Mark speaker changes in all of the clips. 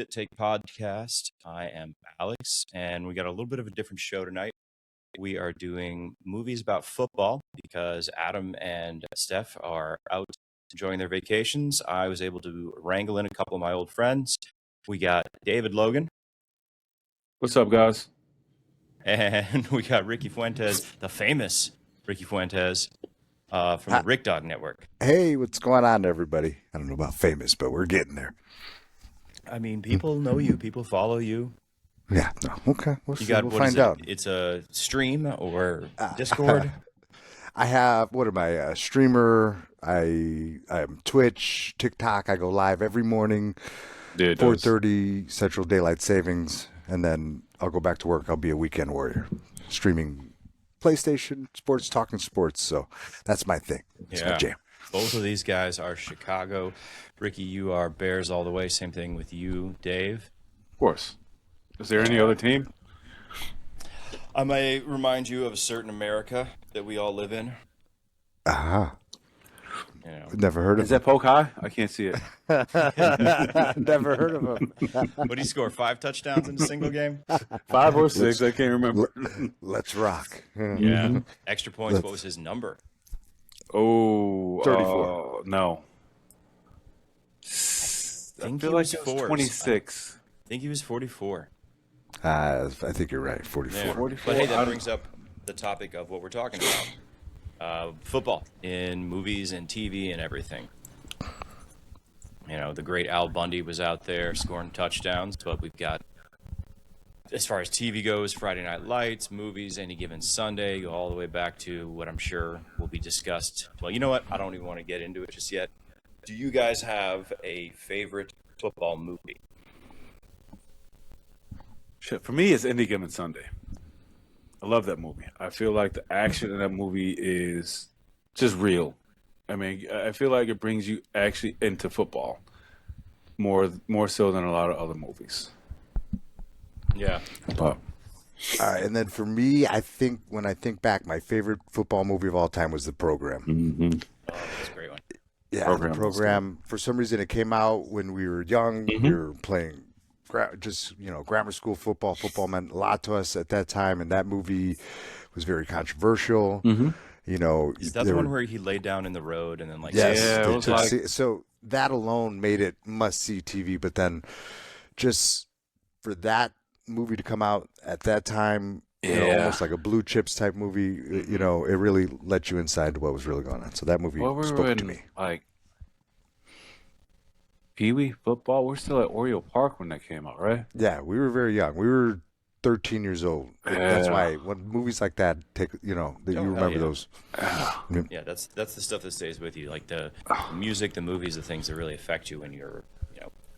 Speaker 1: Spit Take Podcast. I am Alex, and we got a little bit of a different show tonight. We are doing movies about football because Adam and Stef are out enjoying their vacations. I was able to wrangle in a couple of my old friends. We got David Logan.
Speaker 2: What's up, guys?
Speaker 1: And we got Ricky Fuentes, the famous Ricky Fuentes from the RickDogNetwork.
Speaker 3: Hey, what's going on, everybody? I don't know about famous, but we're getting there.
Speaker 1: I mean, people know you. People follow you.
Speaker 3: Yeah. No, okay. We'll find out.
Speaker 1: It's a stream or Discord?
Speaker 3: I have, what am I, a streamer. I'm Twitch, TikTok. I go live every morning, 4:30 Central Daylight Savings, and then I'll go back to work. I'll be a weekend warrior, streaming PlayStation, sports, talking sports. So that's my thing. It's my jam.
Speaker 1: Both of these guys are Chicago. Ricky, you are Bears all the way. Same thing with you, Dave.
Speaker 2: Of course. Is there any other team?
Speaker 1: I may remind you of a certain America that we all live in.
Speaker 3: Never heard of him.
Speaker 2: Is that Poke High? I can't see it.
Speaker 3: Never heard of him.
Speaker 1: What did he score? 5 touchdowns in a single game?
Speaker 2: 5 or 6, I can't remember.
Speaker 3: Let's rock.
Speaker 1: Yeah. Extra points. What was his number?
Speaker 3: 34.
Speaker 2: No.
Speaker 1: I
Speaker 2: feel like it was 26.
Speaker 1: I think he was 44.
Speaker 3: I think you're right. 44.
Speaker 1: Yeah.
Speaker 2: 44.
Speaker 1: But hey, that brings up the topic of what we're talking about. Football in movies and TV and everything. You know, the great Al Bundy was out there scoring touchdowns, but we've got, as far as TV goes, Friday Night Lights, movies, Any Given Sunday, go all the way back to what I'm sure will be discussed. Well, you know what? I don't even want to get into it just yet. Do you guys have a favorite football movie?
Speaker 2: Shit, for me, it's Any Given Sunday. I love that movie. I feel like the action in that movie is just real. I mean, I feel like it brings you actually into football more so than a lot of other movies.
Speaker 1: Yeah.
Speaker 2: But,
Speaker 3: All right, and then for me, I think when I think back, my favorite football movie of all time was The Program.
Speaker 2: mm-hmm.
Speaker 1: Oh, that's a great one.
Speaker 3: Yeah, The Program. For some reason, it came out when we were young.
Speaker 2: Mm-hmm.
Speaker 3: We were playing grammar school football. Football meant a lot to us at that time, and that movie was very controversial.
Speaker 2: Mm-hmm.
Speaker 3: You know,
Speaker 1: is that the one where he laid down in the road and then
Speaker 3: so that alone made it must-see TV. But then, just for that movie to come out at that time, you know, almost like a Blue Chips type movie, you know, it really let you inside to what was really going on. So that movie spoke to me.
Speaker 2: Like Pee-wee football, we're still at Oriole Park when that came out, right?
Speaker 3: Yeah, we were very young. We were 13 years old.
Speaker 2: Yeah.
Speaker 3: That's why when movies like that take, you know, that you remember those.
Speaker 1: Yeah, that's the stuff that stays with you. Like the music, the movies, the things that really affect you when you're,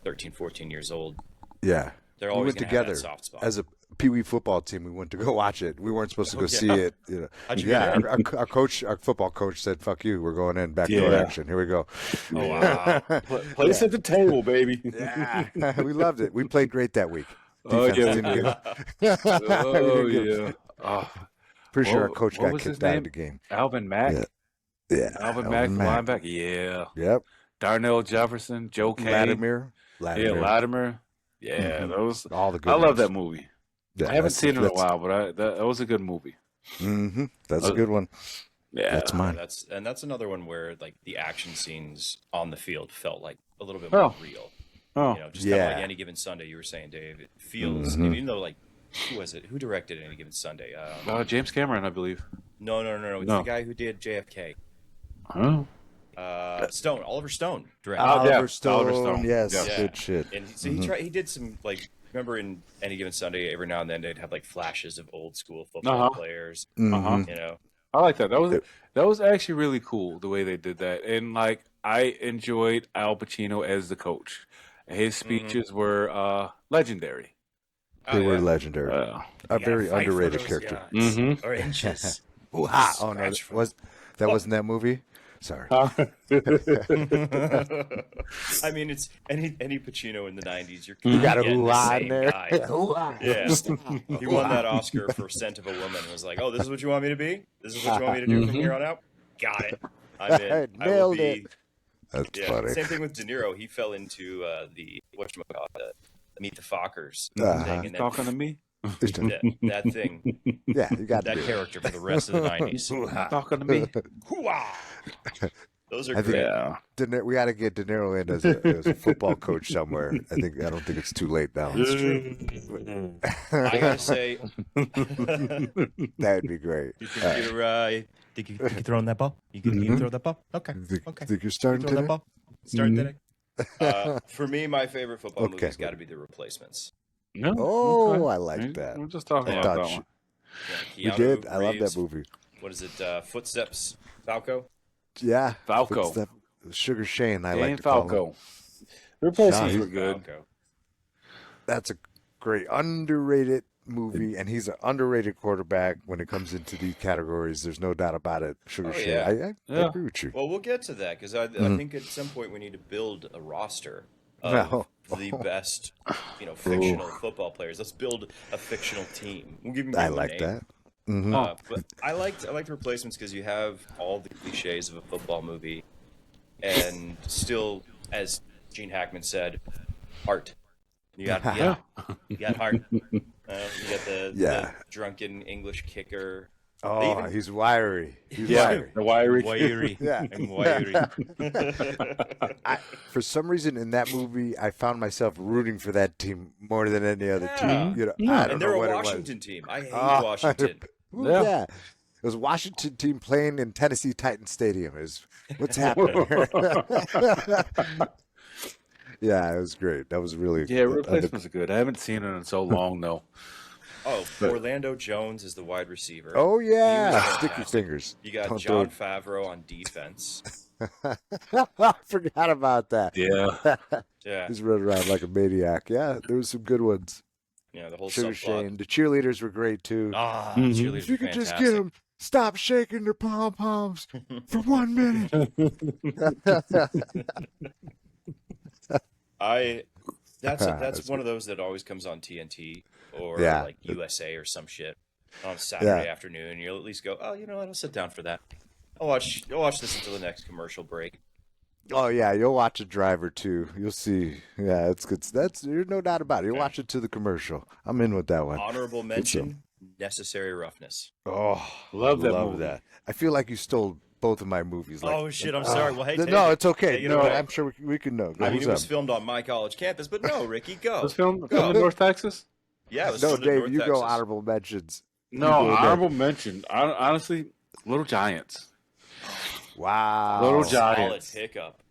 Speaker 1: 13, 14 years old.
Speaker 3: Yeah.
Speaker 1: They're always
Speaker 3: we went
Speaker 1: together
Speaker 3: together
Speaker 1: soft spot.
Speaker 3: as a Pee-wee football team. We went to go watch it. We weren't supposed to go see it. You know.
Speaker 1: How'd you get in?
Speaker 3: Our football coach said, "Fuck you, we're going in backdoor action. Here we go."
Speaker 1: Oh wow!
Speaker 2: Place at the table, baby.
Speaker 3: Yeah, we loved it. We played great that week.
Speaker 2: Oh
Speaker 3: Defense
Speaker 2: yeah.
Speaker 3: Oh, Pretty sure our coach got kicked out of the game.
Speaker 2: Alvin Mack.
Speaker 3: Yeah.
Speaker 2: Alvin Mack, linebacker. Yeah.
Speaker 3: Yep.
Speaker 2: Darnell Jefferson, Joe Kane.
Speaker 3: Latimer.
Speaker 2: Yeah, Latimer. Yeah, those.
Speaker 3: All the good
Speaker 2: I love
Speaker 3: ones.
Speaker 2: that movie.
Speaker 3: Yeah,
Speaker 2: I haven't seen it in a while, but that was a good movie.
Speaker 3: Mm-hmm. That's a good one.
Speaker 2: Yeah,
Speaker 3: that's mine.
Speaker 1: That's another one where like the action scenes on the field felt like a little bit more real.
Speaker 2: Oh,
Speaker 1: Just kind of like Any Given Sunday. You were saying, Dave. It feels, even though like, who was it? Who directed Any Given Sunday?
Speaker 2: James Cameron, I believe.
Speaker 1: No. It's the guy who did JFK.
Speaker 2: Oh.
Speaker 1: Oliver Stone directed.
Speaker 3: Oliver Stone.
Speaker 2: Oliver Stone.
Speaker 3: Yes,
Speaker 1: Yeah.
Speaker 3: good shit.
Speaker 1: And so he did some like. Remember in Any Given Sunday, every now and then they'd have like flashes of old school football players.
Speaker 3: Mm-hmm.
Speaker 2: I like that. That was actually really cool the way they did that, and like I enjoyed Al Pacino as the coach. His speeches were legendary.
Speaker 3: They were legendary. A very underrated character.
Speaker 2: Mm-hmm.
Speaker 1: Or inches.
Speaker 3: Oh no, wasn't that movie? Sorry.
Speaker 1: I mean, it's any Pacino in the 90s.
Speaker 3: You got a
Speaker 1: getting
Speaker 3: hoo-ha
Speaker 1: the
Speaker 3: in there.
Speaker 1: guy. Yeah. He won that Oscar for Scent of a Woman and was like, oh, this is what you want me to be? This is what you want me to do from here on out? Got it. I'm in.
Speaker 3: Nailed it. That's funny.
Speaker 1: Same thing with De Niro. He fell into the whatchamacallit, Meet the Fockers
Speaker 3: Uh-huh.
Speaker 1: thing, and
Speaker 2: Talking to me?
Speaker 1: that thing,
Speaker 3: Yeah, you got
Speaker 1: that character for the rest of the 90s.
Speaker 2: Talking to me?
Speaker 1: Those are
Speaker 3: I think
Speaker 1: great.
Speaker 3: we got to get De Niro in as a football coach somewhere. I don't think it's too late now.
Speaker 1: It's true. I gotta say,
Speaker 3: That'd be great.
Speaker 1: you think you're throwing that ball? You can throw that ball? Okay.
Speaker 3: Think you're starting
Speaker 1: Throw that
Speaker 3: today?
Speaker 1: ball? Starting today? For me, my favorite football
Speaker 3: Okay.
Speaker 1: movie's got to be The Replacements.
Speaker 2: No?
Speaker 3: Oh,
Speaker 2: Okay.
Speaker 3: I like that.
Speaker 2: We're just talking
Speaker 3: I
Speaker 2: about
Speaker 3: thought
Speaker 2: that one.
Speaker 3: we
Speaker 1: Keanu
Speaker 3: did. I love
Speaker 1: Reeves.
Speaker 3: that movie.
Speaker 1: What is it? Footsteps? Falco?
Speaker 3: Yeah,
Speaker 2: Falco.
Speaker 3: Sugar Shane. I
Speaker 2: Dan
Speaker 3: like to call him.
Speaker 2: Falco. The Replacements
Speaker 3: No,
Speaker 2: were good.
Speaker 1: Falco.
Speaker 3: That's a great underrated movie, and he's an underrated quarterback when it comes into these categories. There's no doubt about it. Sugar Shane.
Speaker 1: Yeah.
Speaker 3: I agree with you.
Speaker 1: Well, we'll get to that because I think at some point we need to build a roster of the best, fictional football players. Let's build a fictional team. We'll give them
Speaker 3: I
Speaker 1: a
Speaker 3: like
Speaker 1: name.
Speaker 3: that. Mm-hmm.
Speaker 1: But I liked Replacements because you have all the cliches of a football movie, and still, as Gene Hackman said, heart. You got heart. You got the drunken English kicker.
Speaker 3: Oh, he's wiry. He's wiry.
Speaker 2: The wiry.
Speaker 1: Wiry.
Speaker 3: Yeah.
Speaker 1: I'm wiry.
Speaker 3: For some reason, in that movie, I found myself rooting for that team more than any other team. I don't
Speaker 1: And
Speaker 3: know
Speaker 1: they're
Speaker 3: what
Speaker 1: a
Speaker 3: it was.
Speaker 1: Washington team. I hate Washington.
Speaker 3: Yeah. It was Washington team playing in Tennessee Titan Stadium. What's happening here? Yeah, it was great. That was really
Speaker 2: Replacements are good. I haven't seen it in so long, though.
Speaker 1: Oh, Orlando Jones is the wide receiver.
Speaker 3: Oh, yeah.
Speaker 1: He was
Speaker 3: Stick your
Speaker 1: fantastic.
Speaker 3: fingers.
Speaker 1: You got
Speaker 3: Don't
Speaker 1: John
Speaker 3: throw
Speaker 1: Favreau on defense.
Speaker 3: I forgot about that.
Speaker 2: Yeah.
Speaker 1: Yeah.
Speaker 3: He's running around like a maniac. Yeah, there was some good ones.
Speaker 1: Yeah, the whole
Speaker 3: Sugar
Speaker 1: subplot.
Speaker 3: Shane. The cheerleaders were great, too.
Speaker 1: Cheerleaders
Speaker 3: If you
Speaker 1: are
Speaker 3: could just
Speaker 1: fantastic.
Speaker 3: get them, stop shaking their pom-poms for 1 minute.
Speaker 1: That's one of those that always comes on TNT or
Speaker 3: Yeah.
Speaker 1: like USA or some shit on Saturday afternoon. You'll at least go, oh, you know what? I'll sit down for that. I'll watch this until the next commercial break.
Speaker 3: Oh, yeah, you'll watch a driver, too. You'll see. Yeah, it's good. There's no doubt about it. You'll watch it to the commercial. I'm in with that one.
Speaker 1: Honorable mention: Necessary Roughness.
Speaker 3: Oh,
Speaker 2: Love that
Speaker 3: love
Speaker 2: movie.
Speaker 3: that. I feel like you stole both of my movies. Like,
Speaker 1: Oh shit! I'm sorry. Well, hey,
Speaker 3: no,
Speaker 1: take it.
Speaker 3: it's okay.
Speaker 1: Take it
Speaker 3: No,
Speaker 1: away.
Speaker 3: I'm sure we can know. Go,
Speaker 1: I mean,
Speaker 3: who's
Speaker 1: it was
Speaker 3: up?
Speaker 1: filmed on my college campus, but no, Ricky, go.
Speaker 2: It was filmed
Speaker 1: Go.
Speaker 2: in North Texas?
Speaker 1: Yeah, it was
Speaker 3: No,
Speaker 1: filmed in
Speaker 3: Dave,
Speaker 1: North
Speaker 3: you
Speaker 1: Texas.
Speaker 3: go honorable mentions.
Speaker 2: No,
Speaker 3: You go there.
Speaker 2: honorable mention. Honestly, Little Giants.
Speaker 3: Wow.
Speaker 2: Little
Speaker 1: Solid
Speaker 2: Giants.
Speaker 1: pickup.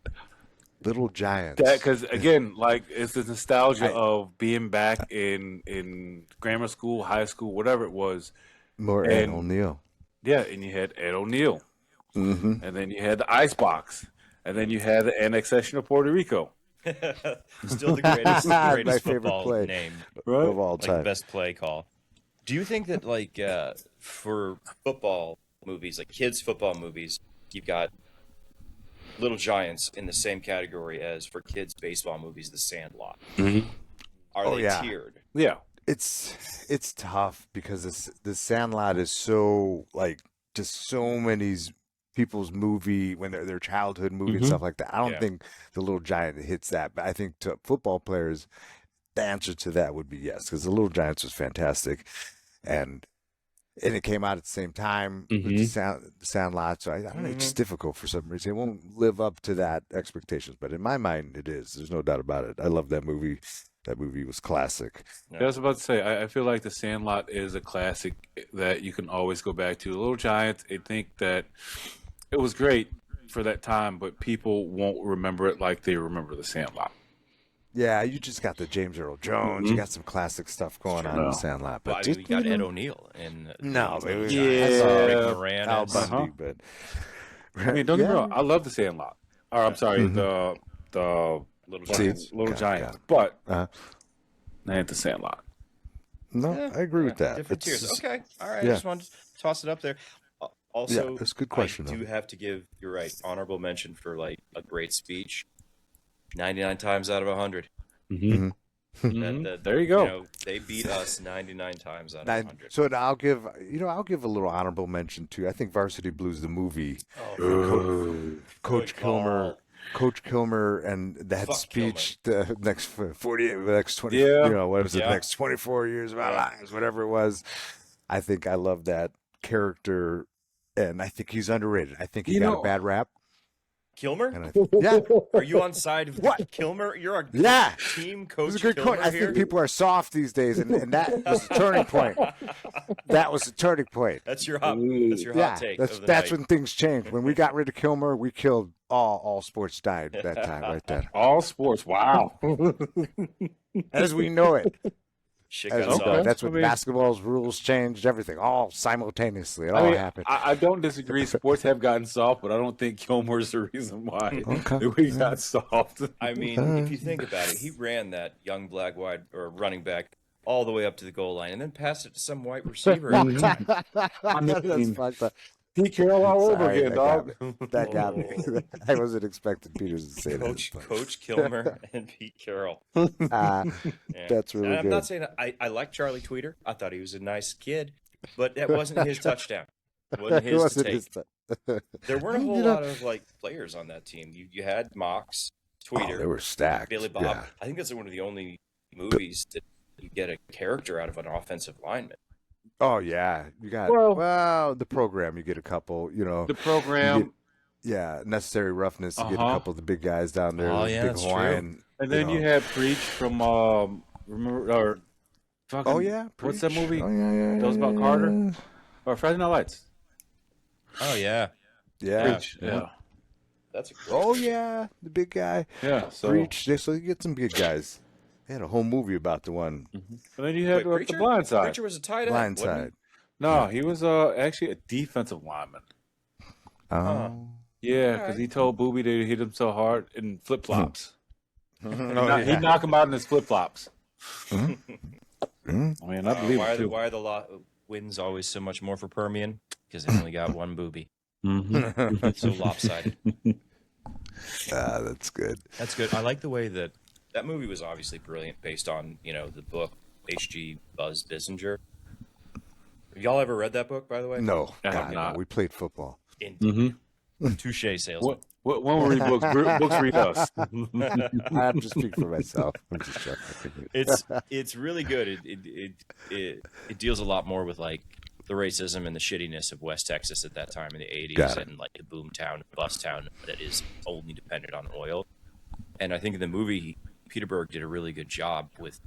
Speaker 3: Little Giants.
Speaker 2: Because again, like it's the nostalgia of being back in grammar school, high school, whatever it was.
Speaker 3: More Ed
Speaker 2: and-
Speaker 3: O'Neill.
Speaker 2: Yeah, and you had Ed O'Neill,
Speaker 3: Mm-hmm.
Speaker 2: and then you had the Icebox, and then you had the annexation of Puerto Rico.
Speaker 1: Still the greatest,
Speaker 3: My favorite
Speaker 1: football
Speaker 3: play.
Speaker 1: name,
Speaker 2: Right?
Speaker 3: Of all
Speaker 1: like
Speaker 3: time.
Speaker 1: the best play call. Do you think that like for football movies, like kids football movies, you've got Little Giants in the same category as for kids baseball movies, The Sandlot?
Speaker 2: Mm-hmm.
Speaker 1: Are
Speaker 3: Oh,
Speaker 1: they
Speaker 3: yeah.
Speaker 1: tiered?
Speaker 2: Yeah.
Speaker 3: It's tough because the Sandlot is so like just so many people's movie when their childhood movie and stuff like that. I don't
Speaker 1: Yeah.
Speaker 3: think the Little Giant hits that, but I think to football players, the answer to that would be yes, because the Little Giants was fantastic, and it came out at the same time with the Sandlot. So I don't know. It's just difficult for some reason. It won't live up to that expectations, but in my mind, it is. There's no doubt about it. I love that movie. That movie was classic.
Speaker 2: I was about to say, I feel like The Sandlot is a classic that you can always go back to. The Little Giants, I think that it was great for that time, but people won't remember it like they remember The Sandlot.
Speaker 3: Yeah, you just got the James Earl Jones. You got some classic stuff going on in the Sandlot.
Speaker 1: But
Speaker 3: But
Speaker 1: I mean, you got Ed O'Neill and
Speaker 3: No,
Speaker 1: Rick
Speaker 2: Yeah.
Speaker 1: Moranis.
Speaker 3: Al Bundy, but
Speaker 2: I mean, don't get me
Speaker 3: Yeah.
Speaker 2: wrong, I love The Sandlot. Or I'm sorry, the
Speaker 1: Little
Speaker 3: See,
Speaker 1: Giants.
Speaker 2: Little
Speaker 3: got it,
Speaker 2: Giants,
Speaker 3: got it.
Speaker 2: but I ain't The Sandlot.
Speaker 3: no, I agree with that.
Speaker 1: Different
Speaker 3: It's
Speaker 1: tiers.
Speaker 3: just-
Speaker 1: Okay, all right.
Speaker 3: yeah.
Speaker 1: I just wanted to toss it up there. Also,
Speaker 3: Yeah, that's a good question,
Speaker 1: I do
Speaker 3: though.
Speaker 1: have to give, you're right, honorable mention for like a great speech. 99 times out of 100.
Speaker 2: There you go.
Speaker 1: They beat us 99 times out of
Speaker 3: And
Speaker 1: 100.
Speaker 3: so I'll give a little honorable mention too. I think Varsity Blues, the movie, Coach
Speaker 1: Good call.
Speaker 3: Kilmer. Coach Kilmer and that
Speaker 1: Fuck
Speaker 3: speech, the next 48, the next 20,
Speaker 2: Yeah.
Speaker 3: what was it,
Speaker 1: Yeah.
Speaker 3: the next 24 years of our lives, whatever it was. I think I love that character, and I think he's underrated. I think he got a bad rap.
Speaker 1: Kilmer?
Speaker 3: And I think, yeah.
Speaker 1: Are you on side of
Speaker 3: What?
Speaker 1: Kilmer? You're a
Speaker 3: Yeah.
Speaker 1: team
Speaker 3: It
Speaker 1: Coach
Speaker 3: was a good
Speaker 1: Kilmer
Speaker 3: point. I
Speaker 1: here?
Speaker 3: think people are soft these days, and that was a turning point. That was a turning point.
Speaker 1: That's your hot take.
Speaker 3: That's
Speaker 1: of the
Speaker 3: that's
Speaker 1: night.
Speaker 3: when things changed. When we got rid of Kilmer, we killed all sports died that time right there.
Speaker 2: All sports. Wow.
Speaker 3: As we know it.
Speaker 1: Shit
Speaker 3: As
Speaker 1: got
Speaker 3: we
Speaker 1: soft.
Speaker 3: know it. That's when
Speaker 2: I mean-
Speaker 3: basketball's rules changed, everything, all simultaneously. It all happened.
Speaker 2: I don't disagree. Sports have gotten soft, but I don't think Kilmer's the reason why
Speaker 3: Okay.
Speaker 2: we got soft.
Speaker 1: I mean, if you think about it, he ran that young black wide or running back all the way up to the goal line and then passed it to some white receiver.
Speaker 3: That's fucked up.
Speaker 2: Pete Carroll all over
Speaker 3: Sorry,
Speaker 2: again,
Speaker 3: that got
Speaker 2: dog.
Speaker 3: me. That got me. I wasn't expecting Peters to say
Speaker 1: Coach Kilmer and Pete Carroll.
Speaker 3: that.
Speaker 1: Yeah.
Speaker 3: That's really
Speaker 1: And I'm
Speaker 3: good.
Speaker 1: not saying I like Charlie Tweeter. I thought he was a nice kid, but that wasn't his touchdown. It wasn't
Speaker 3: It
Speaker 1: his
Speaker 3: wasn't
Speaker 1: to take.
Speaker 3: his time.
Speaker 1: There weren't a whole
Speaker 3: You know-
Speaker 1: lot of like players on that team. You had Mox,
Speaker 3: Oh,
Speaker 1: Tweeter,
Speaker 3: they were stacked.
Speaker 1: Billy Bob.
Speaker 3: Yeah.
Speaker 1: I think that's one of the only movies that you get a character out of an offensive lineman.
Speaker 3: Oh yeah, you got
Speaker 2: Well-
Speaker 3: the program. You get a couple.
Speaker 2: The program,
Speaker 3: Yeah, necessary roughness. You get a
Speaker 2: Uh-huh.
Speaker 3: couple of the big guys down there.
Speaker 1: Oh,
Speaker 3: the
Speaker 1: yeah,
Speaker 3: big
Speaker 1: that's true.
Speaker 3: Hawaiian.
Speaker 2: and then you
Speaker 3: know.
Speaker 2: had Preach from remember or fucking,
Speaker 3: Oh yeah,
Speaker 2: what's that
Speaker 3: Preach.
Speaker 2: movie?
Speaker 3: Oh, yeah,
Speaker 2: That was about Carter? Or Friday Night Lights.
Speaker 1: Oh yeah,
Speaker 3: Yeah.
Speaker 2: Preach. Yeah.
Speaker 1: that's a great
Speaker 3: Oh yeah, the big guy.
Speaker 2: Yeah. So
Speaker 3: Preach. So you get some big guys. They had a whole movie about the one.
Speaker 2: and then you had
Speaker 1: Wait,
Speaker 2: the blind side.
Speaker 1: Preacher was a tight end.
Speaker 3: Blind
Speaker 1: wasn't he?
Speaker 3: side.
Speaker 2: No, he was actually a defensive lineman.
Speaker 3: Oh.
Speaker 2: Yeah, because he told Booby to hit him so hard in flip flops.
Speaker 3: Oh,
Speaker 2: He'd
Speaker 3: yeah.
Speaker 2: knock him out in his flip flops.
Speaker 3: Mhm.
Speaker 2: I mean, I believe
Speaker 1: Why
Speaker 2: it
Speaker 1: are the,
Speaker 2: too.
Speaker 1: why are the wins always so much more for Permian? Because they only got one booby. So lopsided.
Speaker 3: That's good.
Speaker 1: That's good. I like the way that movie was obviously brilliant based on, the book H.G. Buzz Bissinger. Have y'all ever read that book, by the way?
Speaker 3: No,
Speaker 2: I have
Speaker 3: God,
Speaker 2: not.
Speaker 3: no. We played football.
Speaker 1: Touche salesman.
Speaker 2: When we read books, books read us.
Speaker 3: I have to speak for myself. I'm just joking.
Speaker 1: It's really good. It deals a lot more with like the racism and the shittiness of West Texas at that time in the 80s
Speaker 3: Got it.
Speaker 1: and like the boom town, bust town that is only dependent on oil. And I think in the movie, Peter Berg did a really good job with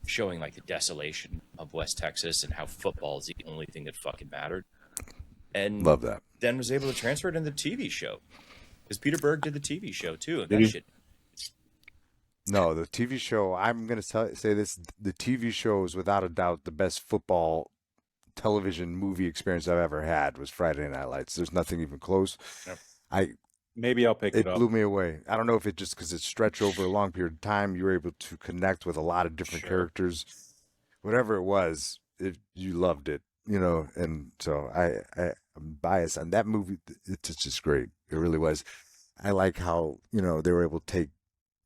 Speaker 1: showing like the desolation of West Texas and how football is the only thing that fucking mattered. And
Speaker 3: Love that.
Speaker 1: then was able to transfer it into the TV show because Peter Berg did the TV show too. And
Speaker 2: Did
Speaker 1: that
Speaker 2: he?
Speaker 1: shit.
Speaker 3: No, the TV show, I'm going to say this. The TV show is without a doubt the best football television movie experience I've ever had was Friday Night Lights. There's nothing even close.
Speaker 1: Yep.
Speaker 2: Maybe I'll pick
Speaker 3: It
Speaker 2: it up.
Speaker 3: blew me away. I don't know if it just because it stretched over a long period of time, you were able to connect with a lot of different
Speaker 1: Sure.
Speaker 3: characters. Whatever it was, you loved it, and so I'm biased on that movie. It's just great. It really was. I like how, they were able to take,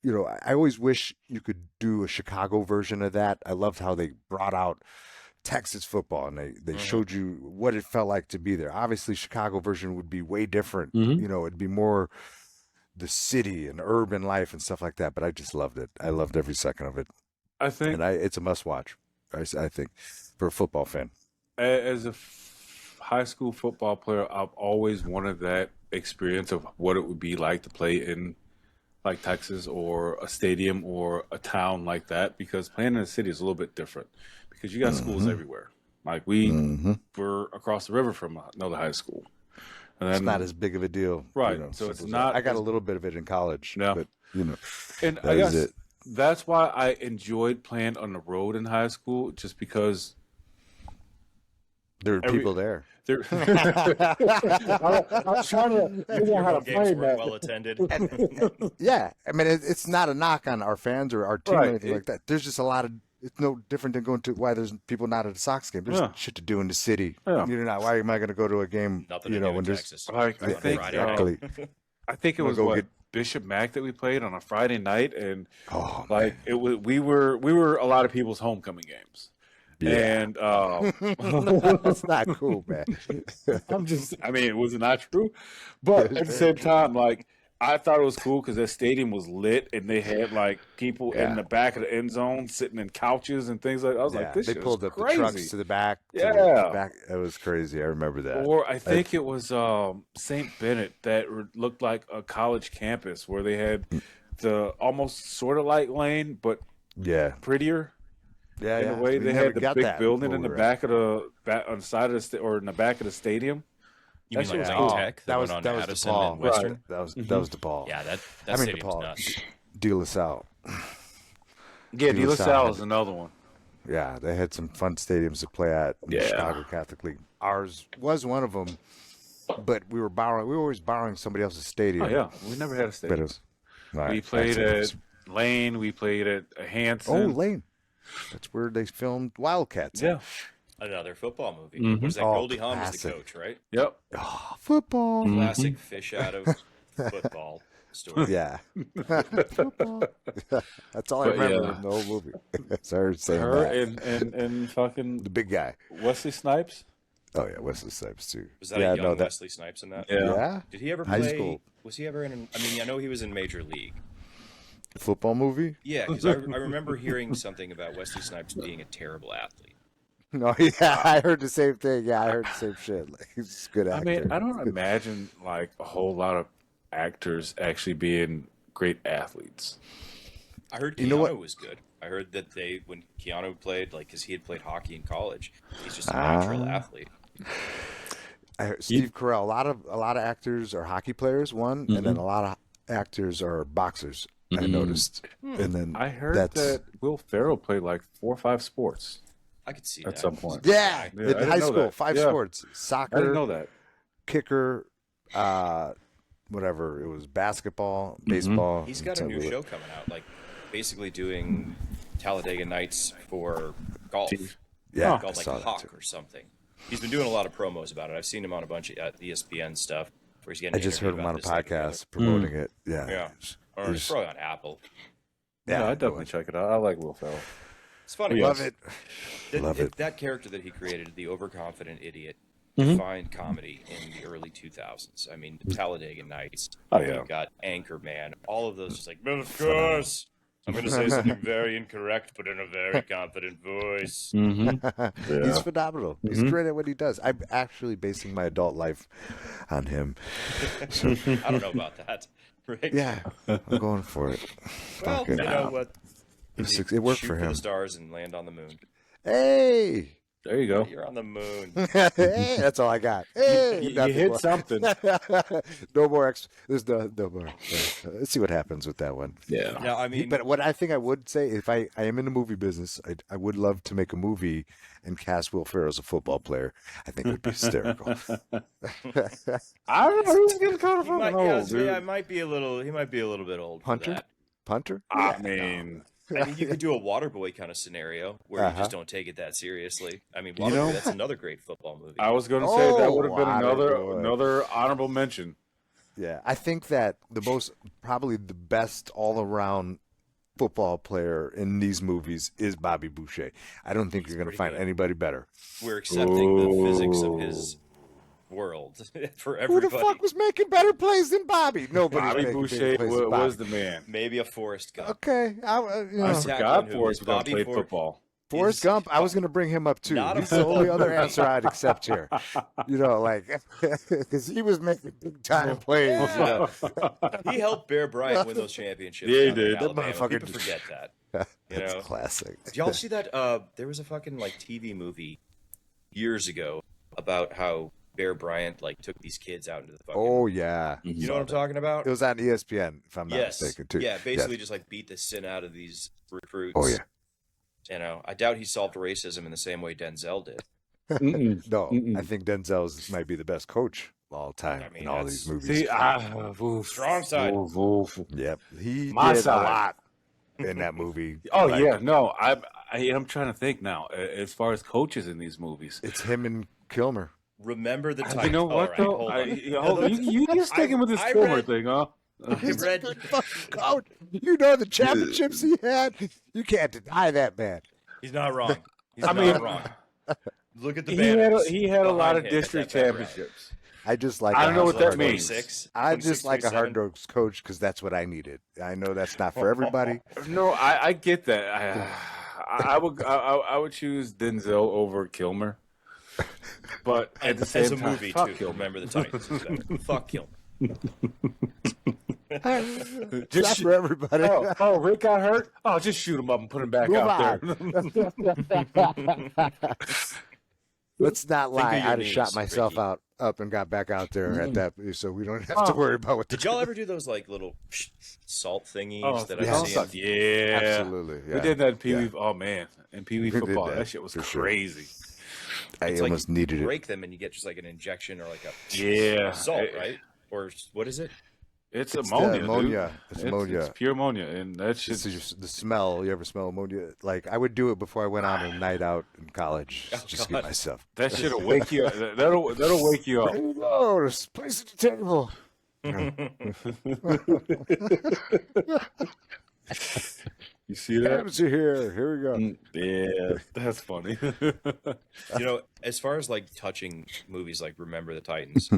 Speaker 3: I always wish you could do a Chicago version of that. I loved how they brought out Texas football and they showed you what it felt like to be there. Obviously, Chicago version would be way different. It'd be more the city and urban life and stuff like that. But I just loved it. I loved every second of it.
Speaker 2: I think
Speaker 3: And it's a must watch, I think, for a football fan.
Speaker 2: as a high school football player, I've always wanted that experience of what it would be like to play in like Texas or a stadium or a town like that, because playing in a city is a little bit different because you got schools everywhere. Like we were across the river from another high school. And
Speaker 3: It's
Speaker 2: then,
Speaker 3: not as big of a deal.
Speaker 2: Right, so it's not
Speaker 3: I got
Speaker 2: as-
Speaker 3: a little bit of it in college.
Speaker 2: Yeah.
Speaker 3: But,
Speaker 2: and
Speaker 3: that
Speaker 2: I
Speaker 3: is
Speaker 2: guess
Speaker 3: it.
Speaker 2: that's why I enjoyed playing on the road in high school, just because
Speaker 3: there were people there.
Speaker 2: there.
Speaker 4: I was trying to figure out how to
Speaker 1: Games
Speaker 4: play
Speaker 1: were
Speaker 4: that.
Speaker 1: well attended.
Speaker 3: Yeah, I mean, it's not a knock on our fans or our team or
Speaker 2: Right.
Speaker 3: anything like that. There's just a lot of. It's no different than going to why there's people not at a Sox game. There's
Speaker 2: Yeah.
Speaker 3: shit to do in the city.
Speaker 2: Yeah.
Speaker 3: You're not. Why am I going to go to a game?
Speaker 1: Nothing to do
Speaker 3: when
Speaker 1: in
Speaker 3: there's
Speaker 1: Texas.
Speaker 2: Like, I
Speaker 1: on
Speaker 2: think,
Speaker 1: Friday night.
Speaker 3: exactly.
Speaker 2: I think it
Speaker 3: Wanna
Speaker 2: was
Speaker 3: go
Speaker 2: what,
Speaker 3: get-
Speaker 2: Bishop Mack that we played on a Friday night, and
Speaker 3: Oh,
Speaker 2: like it was, we were a lot of people's homecoming games, and
Speaker 3: that's not cool, man.
Speaker 2: I mean, it was not true, but at the same time, like I thought it was cool because that stadium was lit and they had like people in the back of the end zone sitting in couches and things like that. I was like, this
Speaker 3: they
Speaker 2: shit
Speaker 3: pulled
Speaker 2: is
Speaker 3: up
Speaker 2: crazy.
Speaker 3: the trucks to the back.
Speaker 2: Yeah.
Speaker 3: To the back. It was crazy. I remember that.
Speaker 2: Or I think it was St. Bennett that looked like a college campus where they had the almost sort of like Lane, but prettier.
Speaker 3: Yeah,
Speaker 2: in a way. They had the big building in the back of on the side of the or in the back of the stadium.
Speaker 1: You mean like Lane Tech?
Speaker 3: That was
Speaker 1: on
Speaker 3: DePaul.
Speaker 1: Addison and Western?
Speaker 3: Right. That was DePaul.
Speaker 1: Yeah, that stadium's
Speaker 3: DePaul.
Speaker 1: nuts.
Speaker 3: De La Salle.
Speaker 2: Yeah, De La Salle is another one.
Speaker 3: Yeah, they had some fun stadiums to play at in the Chicago Catholic League. Ours was one of them, but we were always borrowing somebody else's stadium.
Speaker 2: Oh yeah, we never had a stadium. We played at Lane. We played at Hanson.
Speaker 3: Oh, Lane. That's where they filmed Wildcats.
Speaker 2: Yeah.
Speaker 1: Another football movie. Mm-hmm. Was that Goldie Hawn was the coach, right?
Speaker 2: Yep.
Speaker 3: Oh, football.
Speaker 1: Classic fish out of football story.
Speaker 3: Yeah. Football. That's all I remember in the whole movie. Sorry saying that.
Speaker 2: And fucking
Speaker 3: the big guy.
Speaker 2: Wesley Snipes.
Speaker 3: Oh yeah, Wesley Snipes too.
Speaker 1: Was that a young Wesley Snipes in that?
Speaker 3: Yeah.
Speaker 1: Did he ever play? High school. Was he ever in? I mean, I know he was in Major League.
Speaker 3: Football movie?
Speaker 1: Yeah, because I remember hearing something about Wesley Snipes being a terrible athlete.
Speaker 3: No, yeah, I heard the same thing. Yeah, I heard the same shit. Like, he's a good actor.
Speaker 2: I mean, I don't imagine like a whole lot of actors actually being great athletes.
Speaker 1: I heard Keanu was good. I heard that when Keanu played, like, because he had played hockey in college, he's just a natural athlete.
Speaker 3: I heard Steve Carell. A lot of actors are hockey players. And then a lot of actors are boxers. I noticed, and then
Speaker 2: I heard that Will Ferrell played like 4 or 5 sports.
Speaker 1: I could see
Speaker 2: at some point.
Speaker 3: Yeah, in high school, 5 sports: soccer,
Speaker 2: I didn't know that.
Speaker 3: Kicker, whatever it was, basketball, baseball.
Speaker 1: He's got a new show coming out, like basically doing Talladega Nights for golf.
Speaker 3: Yeah,
Speaker 1: called like Hawk or something. He's been doing a lot of promos about it. I've seen him on a bunch of ESPN stuff. Where he's getting.
Speaker 3: I just heard him on a podcast promoting it. Yeah.
Speaker 1: Or it's probably on Apple.
Speaker 2: Yeah, I'd definitely check it out. I like Will Ferrell.
Speaker 1: It's funny.
Speaker 3: Love it.
Speaker 1: That character that he created, the overconfident idiot, defined comedy in the early 2000s. I mean, Talladega Nights.
Speaker 2: Oh, yeah.
Speaker 1: You got Anchorman. All of those just like, but of course, I'm going to say something very incorrect, but in a very confident voice.
Speaker 3: He's phenomenal. He's great at what he does. I'm actually basing my adult life on him. So.
Speaker 1: I don't know about that. Rick.
Speaker 3: Yeah, I'm going for it.
Speaker 1: Well, you know what?
Speaker 3: It worked for him.
Speaker 1: The stars and land on the moon.
Speaker 3: Hey,
Speaker 2: there you go.
Speaker 1: You're on the moon.
Speaker 3: Hey, that's all I got. Hey,
Speaker 2: you hit something.
Speaker 3: No more. There's no more. Let's see what happens with that one.
Speaker 2: Yeah.
Speaker 1: No, I mean,
Speaker 3: but what I think I would say, if I am in the movie business, I would love to make a movie and cast Will Ferrell as a football player. I think it would be hysterical.
Speaker 2: I don't know. He's getting kind of fucking old, dude.
Speaker 1: Yeah, he might be a little bit old.
Speaker 3: Punter?
Speaker 1: For that.
Speaker 3: Punter?
Speaker 2: I mean,
Speaker 1: you could do a Waterboy kind of scenario where you just don't take it that seriously. I mean, Waterboy, that's another great football movie.
Speaker 2: I was going to say that would have been another honorable mention.
Speaker 3: Yeah, I think that probably the best all-around football player in these movies is Bobby Boucher. I don't think you're going to find anybody better.
Speaker 1: We're accepting the physics of his world for everybody.
Speaker 3: Who the fuck was making better plays than Bobby? Nobody.
Speaker 2: Bobby Boucher was the man.
Speaker 1: Maybe a Forrest Gump.
Speaker 3: Okay,
Speaker 2: I forgot Forrest Gump played football.
Speaker 3: Forrest Gump, I was going to bring him up too. He's the only other answer I'd accept here. You know, like, because he was making big time plays.
Speaker 1: Yeah. He helped Bear Bryant win those championships.
Speaker 2: Yeah, he did.
Speaker 1: That motherfucker. People forget that.
Speaker 3: That's classic.
Speaker 1: Did y'all see that? There was a fucking like TV movie years ago about how Bear Bryant like took these kids out into the fucking.
Speaker 3: Oh yeah.
Speaker 1: You know what I'm talking about?
Speaker 3: It was on ESPN, if I'm not mistaken, too.
Speaker 1: Yeah, basically just like beat the sin out of these recruits.
Speaker 3: Oh yeah.
Speaker 1: You know, I doubt he solved racism in the same way Denzel did.
Speaker 3: No, I think Denzel might be the best coach of all time in all these movies.
Speaker 1: See, strong side.
Speaker 3: Yep, he did a lot in that movie.
Speaker 2: Oh yeah, no, I'm trying to think now. As far as coaches in these movies,
Speaker 3: it's him and Kilmer.
Speaker 1: Remember the time.
Speaker 2: You know what though? You just sticking with this Kilmer thing, huh?
Speaker 3: He's a good fucking coach. You know the championships he had. You can't deny that man.
Speaker 1: He's not wrong. He's not wrong. Look at the
Speaker 2: He had a lot of district championships.
Speaker 3: I just like.
Speaker 2: I don't know what that
Speaker 1: 26,
Speaker 3: I just like a
Speaker 1: 27.
Speaker 3: hard knocks coach because that's what I needed. I know that's not for everybody.
Speaker 2: No, I get that. I would choose Denzel over Kilmer. But at the same
Speaker 1: As a
Speaker 2: time,
Speaker 1: movie,
Speaker 2: fuck
Speaker 1: too.
Speaker 2: Kilmer.
Speaker 1: Remember the Titans. Is better. Fuck Kilmer.
Speaker 3: It's not for everybody.
Speaker 2: Oh, Rick got hurt? Oh, just shoot him up and put him back out there.
Speaker 3: Let's not lie.
Speaker 1: of your
Speaker 3: I'd have shot
Speaker 1: knees,
Speaker 3: myself
Speaker 1: Ricky.
Speaker 3: up and got back out there at that, so we don't have to worry about what.
Speaker 1: Did y'all ever do those like little salt thingies that
Speaker 3: yeah.
Speaker 1: I've seen?
Speaker 2: Yeah.
Speaker 3: Absolutely. Yeah.
Speaker 2: We did that in Pee Wee.
Speaker 3: Yeah.
Speaker 2: Oh, man. In Pee Wee
Speaker 3: We did
Speaker 2: football,
Speaker 3: that,
Speaker 2: that shit was
Speaker 3: for sure.
Speaker 2: crazy.
Speaker 3: I
Speaker 1: It's
Speaker 3: almost
Speaker 1: like
Speaker 3: needed
Speaker 1: you
Speaker 3: it.
Speaker 1: break them and you get just like an injection or like a
Speaker 2: Yeah.
Speaker 1: salt, right? Or what is it?
Speaker 2: It's
Speaker 3: It's
Speaker 2: ammonia,
Speaker 3: ammonia.
Speaker 2: dude.
Speaker 3: It's ammonia.
Speaker 2: It's pure ammonia, and that shit.
Speaker 3: This is just the smell. You ever smell ammonia? Like I would do it before I went on a night out in college, just to
Speaker 1: God.
Speaker 3: get myself.
Speaker 2: That shit'll wake you up. That'll wake you up.
Speaker 3: Oh, there's a place at the table.
Speaker 2: You see that?
Speaker 3: Cabs are here. Here we go.
Speaker 2: Yeah, that's funny.
Speaker 1: You know, as far as like touching movies like Remember the Titans,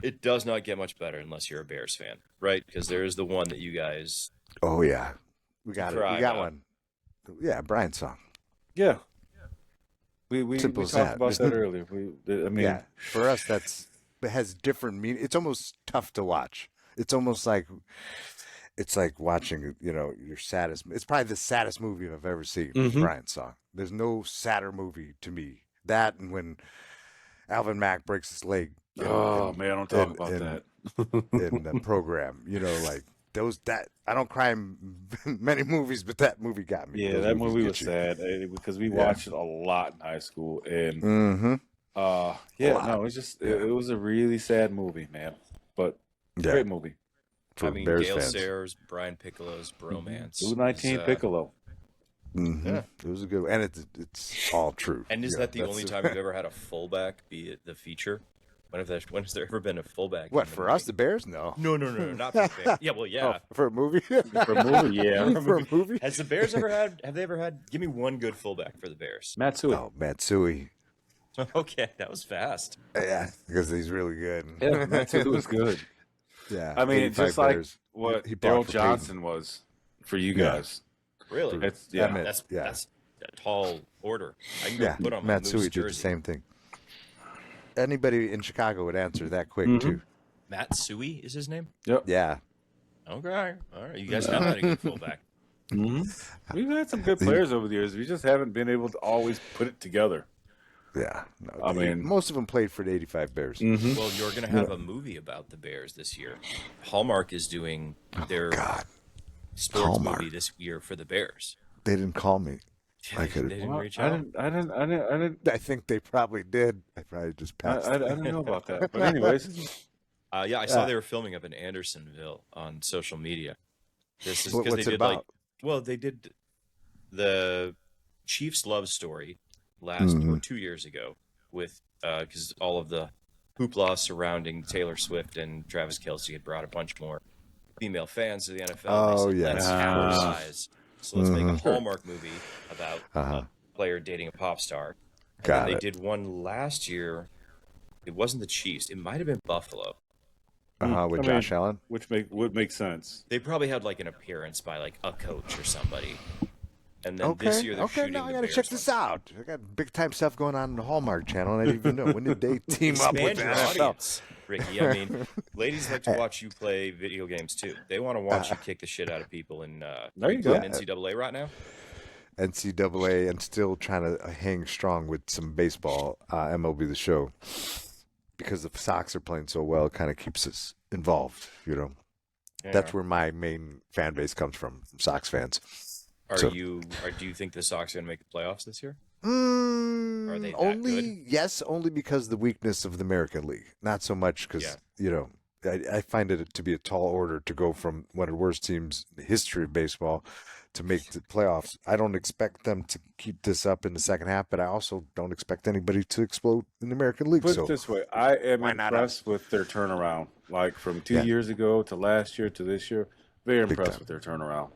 Speaker 1: it does not get much better unless you're a Bears fan, right? Because there is the one that you guys.
Speaker 3: Oh yeah, we got it.
Speaker 1: Cry
Speaker 3: We got
Speaker 1: about.
Speaker 3: one. Yeah, Brian's song.
Speaker 2: Yeah. We
Speaker 3: Simple
Speaker 2: talked
Speaker 3: as that.
Speaker 2: about that earlier. I mean,
Speaker 3: Yeah, for us it has different meaning. It's almost tough to watch. It's almost like it's like watching, your saddest. It's probably the saddest movie I've ever seen.
Speaker 2: Mhm.
Speaker 3: Brian's song. There's no sadder movie to me. That and when Alvin Mack breaks his leg.
Speaker 2: oh man, don't talk about
Speaker 3: in-
Speaker 2: that.
Speaker 3: in the program, like those that I don't cry in many movies, but that movie got me.
Speaker 2: Yeah,
Speaker 3: Those
Speaker 2: that
Speaker 3: movies
Speaker 2: movie
Speaker 3: get
Speaker 2: was
Speaker 3: you.
Speaker 2: sad because we
Speaker 3: Yeah.
Speaker 2: watched it a lot in high school, and
Speaker 3: Mm-hmm.
Speaker 2: yeah,
Speaker 3: lot.
Speaker 2: no, it's just it was a really sad movie, man. But
Speaker 3: Yeah,
Speaker 2: great movie.
Speaker 3: for
Speaker 1: I mean,
Speaker 3: Bears
Speaker 1: Gail
Speaker 3: fans.
Speaker 1: Sayers, Brian Piccolo's bromance.
Speaker 2: Blue 19
Speaker 1: is,
Speaker 2: Piccolo.
Speaker 3: Mm-hmm.
Speaker 1: Yeah.
Speaker 3: It was a good, and it's all true.
Speaker 1: And is
Speaker 3: Yeah,
Speaker 1: that the
Speaker 3: that's
Speaker 1: only
Speaker 3: it.
Speaker 1: time you've ever had a fullback be it the feature? When has there ever been a fullback?
Speaker 3: What
Speaker 1: in the
Speaker 3: for
Speaker 1: movie?
Speaker 3: us, the Bears? No,
Speaker 1: No, not for fans. Yeah, well, yeah.
Speaker 3: Oh, for a movie.
Speaker 2: For a movie, yeah.
Speaker 3: For a movie.
Speaker 1: Has the Bears ever had? Have they ever had? Give me one good fullback for the Bears.
Speaker 2: Matsui.
Speaker 3: Oh, Matsui.
Speaker 1: Okay, that was fast.
Speaker 3: Yeah, because he's really good.
Speaker 2: Yeah, Matsui was good.
Speaker 3: Yeah,
Speaker 2: I mean,
Speaker 3: 85
Speaker 2: just like
Speaker 3: Bears.
Speaker 2: what
Speaker 3: He bought
Speaker 2: Daryl
Speaker 3: for
Speaker 2: Johnson was for you
Speaker 3: Yeah.
Speaker 2: guys.
Speaker 1: Really?
Speaker 2: It's
Speaker 3: I
Speaker 2: yeah.
Speaker 3: mean,
Speaker 1: That's
Speaker 3: yeah.
Speaker 1: that's a tall order. I can go
Speaker 3: Yeah,
Speaker 1: put on my
Speaker 3: Matsui
Speaker 1: Moose
Speaker 3: did the
Speaker 1: jersey.
Speaker 3: same thing. Anybody in Chicago would answer that quick
Speaker 2: Mhm.
Speaker 3: too.
Speaker 1: Matsui is his name.
Speaker 2: Yep.
Speaker 3: Yeah,
Speaker 1: Okay, all right. You guys know how to get fullback.
Speaker 2: We've had some good players over the years. We just haven't been able to always put it together.
Speaker 3: yeah. No,
Speaker 2: I mean-
Speaker 3: most of them played for the '85 Bears.
Speaker 1: Well, you're going to have a movie about the Bears this year. Hallmark is doing their
Speaker 3: God,
Speaker 1: sports
Speaker 3: Hallmark.
Speaker 1: movie this year for the Bears.
Speaker 3: they didn't call me.
Speaker 1: Yeah,
Speaker 3: I
Speaker 1: they
Speaker 3: could've-
Speaker 1: didn't
Speaker 2: Well,
Speaker 1: reach
Speaker 2: I
Speaker 1: out.
Speaker 2: didn't.
Speaker 3: I think they probably did. I probably just passed.
Speaker 2: I didn't know about that. But anyways,
Speaker 1: Yeah, I saw they were filming up in Andersonville on social media. This is because
Speaker 3: What's
Speaker 1: they
Speaker 3: it
Speaker 1: did like,
Speaker 3: about?
Speaker 1: well, they did the Chiefs' love story last
Speaker 3: Mm-hmm.
Speaker 1: or 2 years ago with because all of the hoopla surrounding Taylor Swift and Travis Kelce had brought a bunch more female fans to the NFL.
Speaker 3: Oh,
Speaker 1: They said,
Speaker 3: yeah.
Speaker 1: let's capitalize. So let's make a Hallmark movie about a player dating a pop star. And
Speaker 3: Got
Speaker 1: then
Speaker 3: it.
Speaker 1: they did one last year. It wasn't the Chiefs. It might have been Buffalo.
Speaker 3: With
Speaker 2: I mean,
Speaker 3: Josh Allen.
Speaker 2: which would make sense.
Speaker 1: They probably had like an appearance by like a coach or somebody. And then this year they're shooting
Speaker 3: now I
Speaker 1: the
Speaker 3: gotta
Speaker 1: Bears
Speaker 3: check this
Speaker 1: one.
Speaker 3: out. I got big time stuff going on in the Hallmark Channel, and I didn't even know. When did they team up with
Speaker 1: Expand
Speaker 3: the
Speaker 1: your
Speaker 3: NFL?
Speaker 1: audience, Ricky. I mean, ladies like to watch you play video games too. They want to watch you kick the shit out of people in
Speaker 2: There you go.
Speaker 1: NCAA right now.
Speaker 3: NCAA and still trying to hang strong with some baseball, MLB The Show, because the Sox are playing so well. It kind of keeps us involved, That's where my main fan base comes from Sox fans.
Speaker 1: Do you think the Sox are going to make the playoffs this year? Are they that
Speaker 3: Only
Speaker 1: good?
Speaker 3: yes, only because of the weakness of the American League. Not so much because I find it to be a tall order to go from one of the worst teams in the history of baseball to make the playoffs. I don't expect them to keep this up in the second half, but I also don't expect anybody to explode in the American League.
Speaker 2: Put
Speaker 3: So
Speaker 2: it this way, I am
Speaker 3: why not
Speaker 2: impressed with their turnaround. Like from 2
Speaker 3: Yeah.
Speaker 2: years ago to last year to this year, very impressed
Speaker 3: time.
Speaker 2: with their turnaround.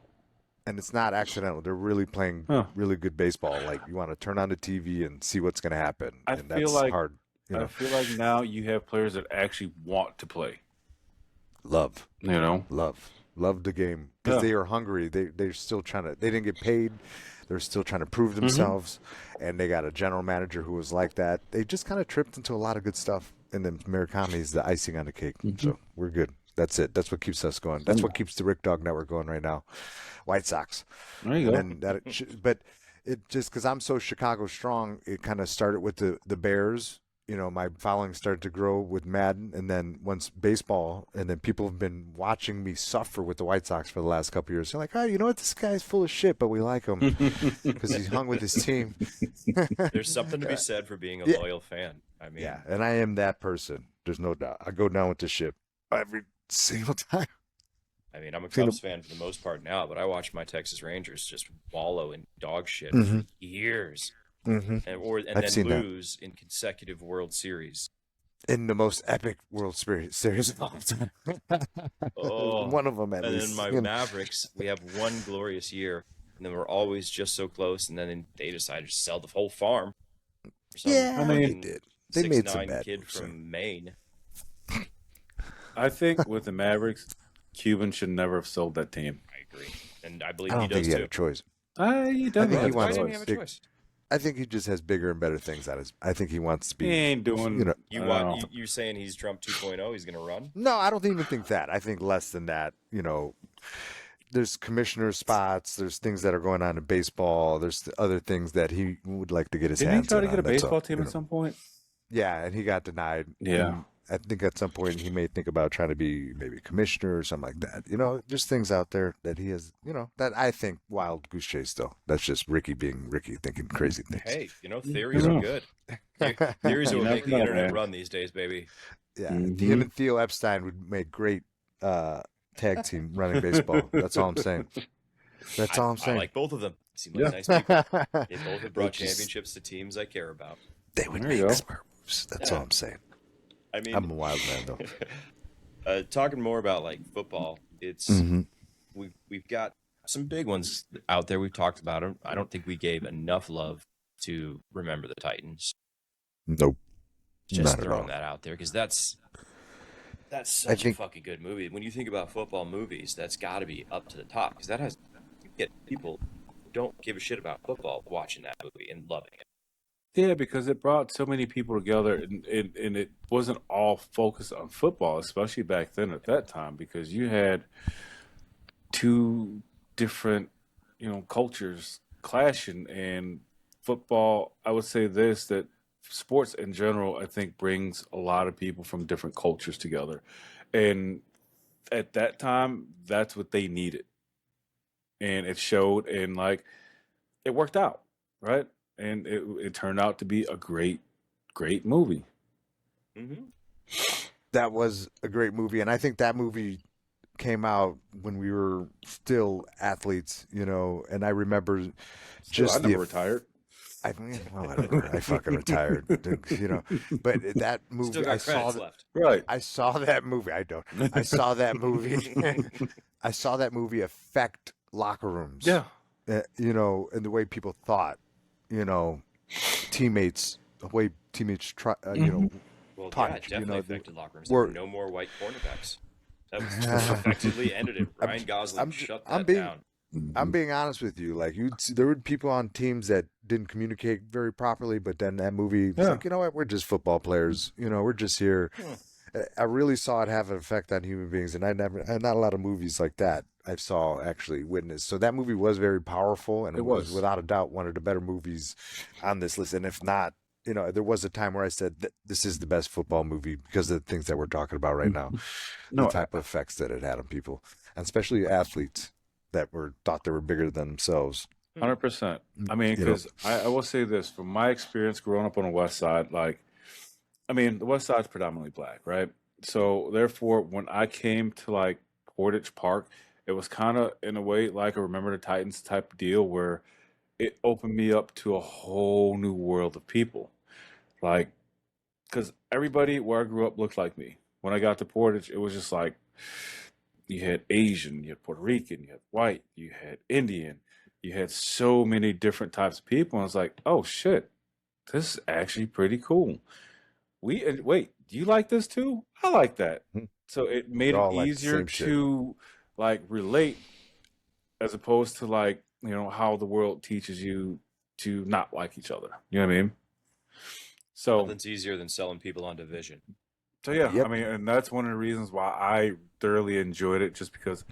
Speaker 3: and it's not accidental. They're really playing
Speaker 2: Huh.
Speaker 3: really good baseball. Like you want to turn on the TV and see what's going to happen,
Speaker 2: I
Speaker 3: and
Speaker 2: feel
Speaker 3: that's
Speaker 2: like-
Speaker 3: hard.
Speaker 2: I feel like now you have players that actually want to play.
Speaker 3: Love the game because they are hungry. They're still trying to. They didn't get paid. They're still trying to prove themselves, and they got a general manager who was like that. They just kind of tripped into a lot of good stuff, and the Americana is the icing on the cake. So we're good. That's it. That's what keeps us going. That's what keeps the Rick Dog Network going right now. White Sox.
Speaker 2: There you
Speaker 3: go. But it just because I'm so Chicago strong, it kind of started with the Bears. My following started to grow with Madden, and then once baseball, and then people have been watching me suffer with the White Sox for the last couple of years. They're like, oh, you know what? This guy's full of shit, but we like him because he's hung with his team.
Speaker 1: There's something to be said for being a loyal fan. I mean,
Speaker 3: yeah, and I am that person. There's no doubt. I go down with the ship every single time.
Speaker 1: I mean, I'm a Cubs fan for the most part now, but I watched my Texas Rangers just wallow in dog shit for years. And then lose in consecutive World Series.
Speaker 3: In the most epic World Series of all time. One of them, at least.
Speaker 1: And then my Mavericks, we have one glorious year, and then we're always just so close, and then they decided to sell the whole farm.
Speaker 3: Yeah, they did. They made some bad
Speaker 1: kid
Speaker 3: moves,
Speaker 1: from Maine.
Speaker 2: I think with the Mavericks, Cuban should never have sold that team.
Speaker 1: I agree. And I believe
Speaker 3: I don't
Speaker 1: he
Speaker 3: think
Speaker 1: does
Speaker 3: he
Speaker 1: too.
Speaker 3: had a choice.
Speaker 2: He doesn't have
Speaker 1: Why didn't he have a choice?
Speaker 3: I think he just has bigger and better things on his. I think he wants to be.
Speaker 2: He ain't doing.
Speaker 1: You saying he's Trump 2.0? He's going to run?
Speaker 3: No, I don't even think that. I think less than that. There's commissioner spots. There's things that are going on in baseball. There's other things that he would like to get his hands on.
Speaker 2: Didn't he try to get a baseball team at some point?
Speaker 3: Yeah, and he got denied.
Speaker 2: Yeah.
Speaker 3: And I think at some point he may think about trying to be maybe a commissioner or something like that. Just things out there that he has, that I think wild goose chase still. That's just Ricky being Ricky, thinking crazy things.
Speaker 1: Hey, theories are good. Theories are what make the internet run these days, baby.
Speaker 3: Yeah, him and Theo Epstein would make great tag team running baseball. That's all I'm saying. That's all I'm saying.
Speaker 1: I like both of them. Seem like nice people. They both have brought championships to teams I care about.
Speaker 3: They would make smart moves. That's all I'm saying.
Speaker 1: I mean,
Speaker 3: I'm a wild man, though.
Speaker 1: Talking more about like football, it's we've got some big ones out there. We've talked about them. I don't think we gave enough love to Remember the Titans.
Speaker 3: Nope.
Speaker 1: Just throwing that out there because that's such a fucking good movie. When you think about football movies, that's got to be up to the top because you get people who don't give a shit about football watching that movie and loving it.
Speaker 2: Yeah, because it brought so many people together, and it wasn't all focused on football, especially back then at that time, because you had two different, cultures clashing, and football, I would say that sports in general, I think, brings a lot of people from different cultures together. And at that time, that's what they needed. And it showed, and it worked out, right? And it turned out to be a great, great movie.
Speaker 1: Mm-hmm.
Speaker 3: That was a great movie, and I think that movie came out when we were still athletes, and I remember
Speaker 2: I never retired.
Speaker 3: Whatever. I fucking retired, But that movie,
Speaker 1: Still got credits left.
Speaker 2: Right.
Speaker 3: I saw that movie. I don't. I saw that movie. I saw that movie affect locker rooms.
Speaker 2: Yeah.
Speaker 3: And the way people thought. Teammates, the way teammates try,
Speaker 1: Well,
Speaker 3: punch.
Speaker 1: Yeah, it definitely affected locker rooms. There were no more white cornerbacks. That was effectively ended it. Ryan Gosling shut that down.
Speaker 3: I'm being honest with you. There were people on teams that didn't communicate very properly, but then that movie, was like, you know what? We're just football players. We're just here. I really saw it have an effect on human beings, and not a lot of movies like that I saw actually witnessed. So that movie was very powerful, and it was without a doubt one of the better movies on this list. And if not, there was a time where I said this is the best football movie because of the things that we're talking about right now, the type of effects that it had on people, and especially athletes that thought they were bigger than themselves.
Speaker 2: 100%. I mean, because I will say this from my experience growing up on the West Side, the West Side's predominantly black, right? So therefore, when I came to Portage Park, it was kind of in a way like a Remember the Titans type deal where it opened me up to a whole new world of people. Because everybody where I grew up looked like me. When I got to Portage, it was just you had Asian, you had Puerto Rican, you had white, you had Indian, you had so many different types of people. And I was like, oh shit, this is actually pretty cool. wait, do you like this too? I like that. So it made
Speaker 3: They're
Speaker 2: it
Speaker 3: all like the
Speaker 2: easier
Speaker 3: same shit.
Speaker 2: to like relate, as opposed to like, how the world teaches you to not like each other. You know what I mean? So
Speaker 1: Nothing's easier than selling people on division.
Speaker 2: yeah,
Speaker 3: Yep.
Speaker 2: I mean, and that's one of the reasons why I thoroughly enjoyed it, just because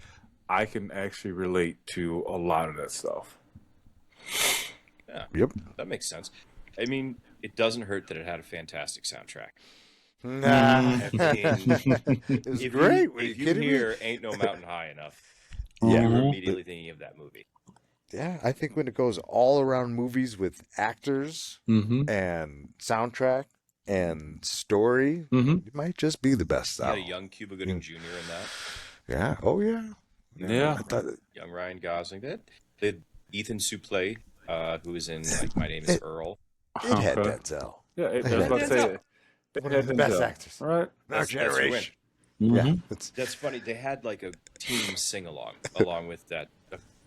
Speaker 2: I can actually relate to a lot of that stuff.
Speaker 1: Yeah,
Speaker 3: Yep.
Speaker 1: that makes sense. I mean, it doesn't hurt that it had a fantastic soundtrack.
Speaker 3: Nah.
Speaker 1: I mean,
Speaker 3: It was
Speaker 1: if
Speaker 3: great.
Speaker 1: You,
Speaker 3: Were you
Speaker 1: if you
Speaker 3: kidding
Speaker 1: hear "Ain't No Mountain High Enough,"
Speaker 3: Yeah.
Speaker 1: you're immediately thinking of that movie.
Speaker 3: Yeah, I think when it goes all around movies with actors
Speaker 2: Mm-hmm.
Speaker 3: and soundtrack and story,
Speaker 2: Mm-hmm.
Speaker 3: it might just be the best
Speaker 1: You had a
Speaker 3: album.
Speaker 1: young Cuba Gooding Jr. in that.
Speaker 3: Yeah. Oh yeah.
Speaker 2: Yeah.
Speaker 3: I thought
Speaker 1: Young Ryan Gosling. They had Ethan Suplee, who was in like My Name Is Earl.
Speaker 3: it had
Speaker 2: Okay.
Speaker 3: Denzel.
Speaker 2: Yeah, I was
Speaker 3: Yeah.
Speaker 2: about to say it
Speaker 3: One
Speaker 2: had
Speaker 3: of the best
Speaker 2: Denzel,
Speaker 3: actors.
Speaker 2: right?
Speaker 3: in our
Speaker 1: That's your win.
Speaker 3: generation.
Speaker 2: Mm-hmm.
Speaker 3: Yeah. It's,
Speaker 1: That's funny. They had like a team sing along along with that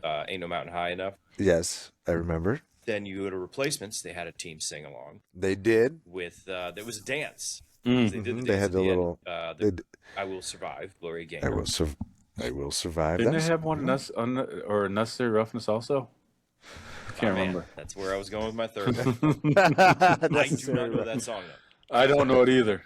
Speaker 1: "Ain't No Mountain High Enough."
Speaker 3: yes, I remember.
Speaker 1: Then you go to Replacements. They had a team sing along
Speaker 3: They did.
Speaker 1: with there was a dance.
Speaker 2: Mm.
Speaker 1: They did the
Speaker 3: Mhm.
Speaker 1: dance
Speaker 3: They had
Speaker 1: at
Speaker 3: the
Speaker 1: the
Speaker 3: little.
Speaker 1: end.
Speaker 3: They d-
Speaker 1: I Will Survive, Gloria
Speaker 3: I
Speaker 1: Gaynor.
Speaker 3: will. I will survive.
Speaker 2: Didn't
Speaker 3: That
Speaker 2: they
Speaker 3: was-
Speaker 2: have one or Necessary Roughness also? I can't
Speaker 1: Oh, man,
Speaker 2: remember.
Speaker 1: that's where I was going with my third one. I do
Speaker 3: Necessary
Speaker 1: not know that song though.
Speaker 2: I don't know it either.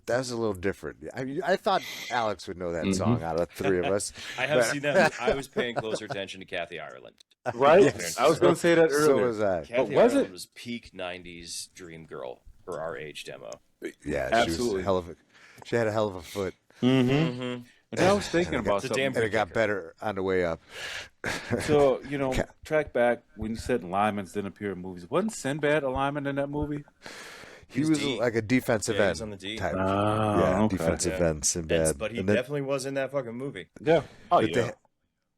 Speaker 3: That's a little different. I thought Alex would know that song out of the three of us.
Speaker 1: I have
Speaker 3: But-
Speaker 1: seen that. I was paying closer attention to Kathy Ireland.
Speaker 2: Right?
Speaker 3: Yes.
Speaker 2: I was going to say that
Speaker 3: So
Speaker 2: earlier.
Speaker 3: was I.
Speaker 1: Kathy
Speaker 2: was
Speaker 1: Ireland
Speaker 2: it?
Speaker 1: was peak '90s dream girl for our age demo.
Speaker 3: Yeah, she was
Speaker 2: Absolutely.
Speaker 3: a hell of a. She had a hell of a foot,
Speaker 1: Mm-hmm.
Speaker 2: And I was thinking about
Speaker 1: It's a
Speaker 2: something.
Speaker 1: damn
Speaker 3: and it got better on the way up.
Speaker 2: So, track back when you said linemen didn't appear in movies. Wasn't Sinbad a lineman in that movie?
Speaker 3: He
Speaker 1: was
Speaker 3: was
Speaker 1: D.
Speaker 3: like a defensive
Speaker 1: Yeah, he
Speaker 3: end
Speaker 1: was on the D.
Speaker 3: type.
Speaker 2: Ah,
Speaker 3: Yeah,
Speaker 2: okay.
Speaker 3: defensive
Speaker 1: Yeah.
Speaker 3: end, Sinbad.
Speaker 1: But he
Speaker 3: And then
Speaker 1: definitely was in that fucking movie.
Speaker 2: Yeah. Oh,
Speaker 3: but
Speaker 2: yeah.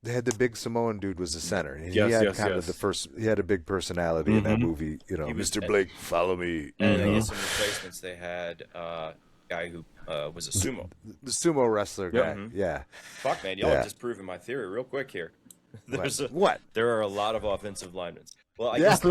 Speaker 3: they had the big Samoan dude was the center. And
Speaker 2: Yes,
Speaker 3: he had
Speaker 2: yes,
Speaker 3: kind
Speaker 2: yes.
Speaker 3: of the first. He had a big personality in that movie.
Speaker 1: He was-
Speaker 3: Mr. Blake, follow me.
Speaker 1: And
Speaker 3: you
Speaker 1: they
Speaker 3: know.
Speaker 1: had some Replacements. They had a guy who was a sumo.
Speaker 3: The sumo wrestler guy.
Speaker 2: Yep.
Speaker 3: Yeah.
Speaker 1: Fuck, man, y'all
Speaker 3: Yeah.
Speaker 1: just proving my theory real quick here.
Speaker 3: What?
Speaker 1: There are a lot of offensive linemen. Well, I
Speaker 3: Yeah.
Speaker 1: guess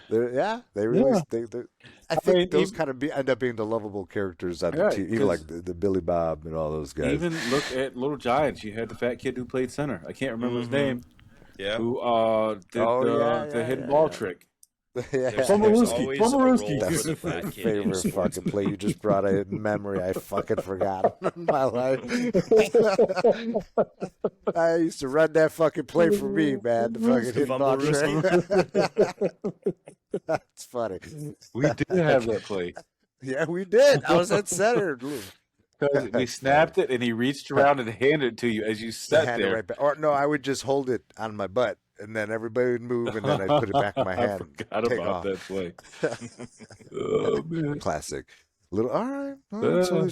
Speaker 3: Yeah, they really.
Speaker 2: Yeah.
Speaker 3: I think
Speaker 2: mean,
Speaker 3: those
Speaker 2: even-
Speaker 3: kind of end up being the lovable characters on the
Speaker 2: Right,
Speaker 3: team, even
Speaker 2: 'cause-
Speaker 3: like the Billy Bob and all those guys.
Speaker 2: Even look at Little Giants. You had the fat kid who played center. I can't remember his name.
Speaker 1: yeah.
Speaker 2: Who did
Speaker 3: Oh,
Speaker 2: the
Speaker 3: yeah,
Speaker 2: hidden
Speaker 3: yeah,
Speaker 2: ball
Speaker 3: yeah.
Speaker 2: trick.
Speaker 3: yeah.
Speaker 1: There's
Speaker 2: Pomerowski,
Speaker 1: always a
Speaker 2: Pomerowski.
Speaker 1: role
Speaker 3: That
Speaker 1: for
Speaker 3: was
Speaker 1: the
Speaker 3: my
Speaker 1: fat kid in
Speaker 3: favorite
Speaker 1: sports.
Speaker 3: fucking play you just brought it in memory. I fucking forgot in my life. I used to run that fucking play for me, man. The fucking hidden ball trick. That's funny.
Speaker 2: We did have that play.
Speaker 3: Yeah, we did. I was at center.
Speaker 2: Because we snapped it and he reached around and handed it to you as you sat
Speaker 3: Hand it
Speaker 2: there.
Speaker 3: right back. Or no, I would just hold it on my butt, and then everybody would move, and then I'd put it back in my hand.
Speaker 2: I forgot
Speaker 3: take
Speaker 2: about
Speaker 3: off.
Speaker 2: that play. Oh, man.
Speaker 3: Classic. Little all right. So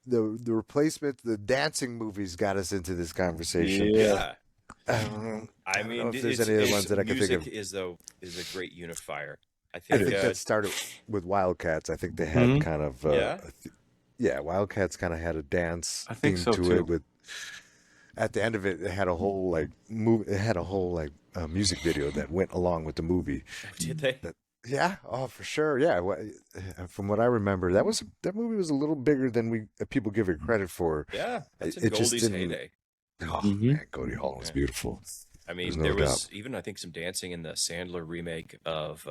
Speaker 3: the replacement, the dancing movies got us into this conversation.
Speaker 2: Yeah.
Speaker 1: Yeah.
Speaker 3: I
Speaker 1: I
Speaker 3: don't
Speaker 1: mean,
Speaker 3: know if there's any other ones that I can think of.
Speaker 1: music is a great unifier. I
Speaker 3: I
Speaker 1: think,
Speaker 3: think that started with Wildcats. I think they had kind of
Speaker 1: Yeah?
Speaker 3: Wildcats kind of had a dance
Speaker 2: I think
Speaker 3: theme
Speaker 2: so,
Speaker 3: to
Speaker 2: too.
Speaker 3: it. With at the end of it, it had a whole music video that went along with the movie.
Speaker 1: did they?
Speaker 3: Yeah, oh for sure. Yeah, from what I remember, that movie was a little bigger than people give it credit for.
Speaker 1: Yeah, that's in
Speaker 3: It just
Speaker 1: Goldie's
Speaker 3: didn't-
Speaker 1: heyday.
Speaker 3: Oh man, Goldie Hawn was beautiful.
Speaker 1: I mean,
Speaker 3: There's no
Speaker 1: there was
Speaker 3: doubt.
Speaker 1: even I think some dancing in the Sandler remake of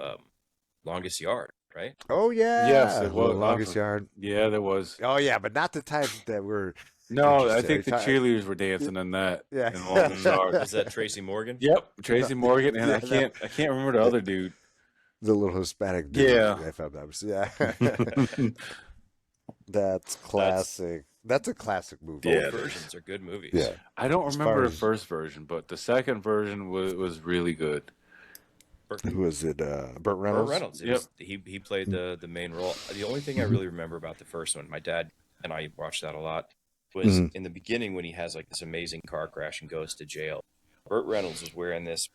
Speaker 1: Longest Yard, right?
Speaker 3: Oh yeah,
Speaker 2: Yes, it was.
Speaker 3: Longest Yard.
Speaker 2: Yeah, there was.
Speaker 3: Oh yeah, but not the type that were.
Speaker 2: No, I
Speaker 3: Interesting.
Speaker 2: think the cheerleaders were dancing in that.
Speaker 3: Yeah.
Speaker 2: In Longest Yard.
Speaker 1: Was that Tracy Morgan?
Speaker 2: Yep, Tracy Morgan, and
Speaker 3: Yeah,
Speaker 2: I can't remember the other dude.
Speaker 3: The little Hispanic dude.
Speaker 2: Yeah.
Speaker 3: If I'm not yeah. That's classic. That's a classic movie.
Speaker 1: Both
Speaker 2: Yeah.
Speaker 1: versions are good movies.
Speaker 3: Yeah.
Speaker 2: I don't
Speaker 3: As
Speaker 2: remember
Speaker 3: far
Speaker 2: the
Speaker 3: as-
Speaker 2: first version, but the second version was really good.
Speaker 3: Who was it? Burt
Speaker 1: Burt
Speaker 3: Reynolds?
Speaker 1: Reynolds.
Speaker 2: Yep.
Speaker 1: He played the main role. The only thing I really remember about the first one, my dad and I watched that a lot, was in the beginning when he has like this amazing car crash and goes to jail. Burt Reynolds was wearing this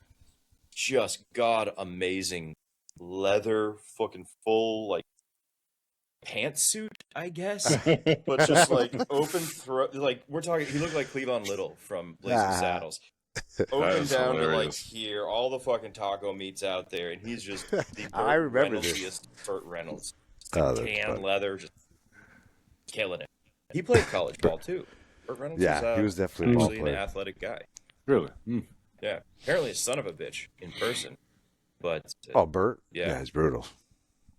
Speaker 1: just god amazing leather fucking full like pantsuit, I guess, but just like open throat. Like we're talking, he looked like Cleavon Little from Blazing
Speaker 3: Ah.
Speaker 1: Saddles. Open
Speaker 2: is
Speaker 1: down to like
Speaker 2: hilarious.
Speaker 1: here, all the fucking taco meats out there, and he's just the
Speaker 3: I
Speaker 1: Burt
Speaker 3: remember this.
Speaker 1: Reynolds-iest Burt Reynolds.
Speaker 3: Oh, that's
Speaker 1: Tan
Speaker 3: funny.
Speaker 1: leather, just killing it. He played college ball too. Burt Reynolds
Speaker 3: Yeah, he was definitely a ball
Speaker 1: actually an
Speaker 3: player.
Speaker 1: athletic guy.
Speaker 2: Really? Mm.
Speaker 1: Yeah, apparently a son of a bitch in person, but
Speaker 3: Oh, Burt?
Speaker 1: Yeah.
Speaker 3: He's brutal.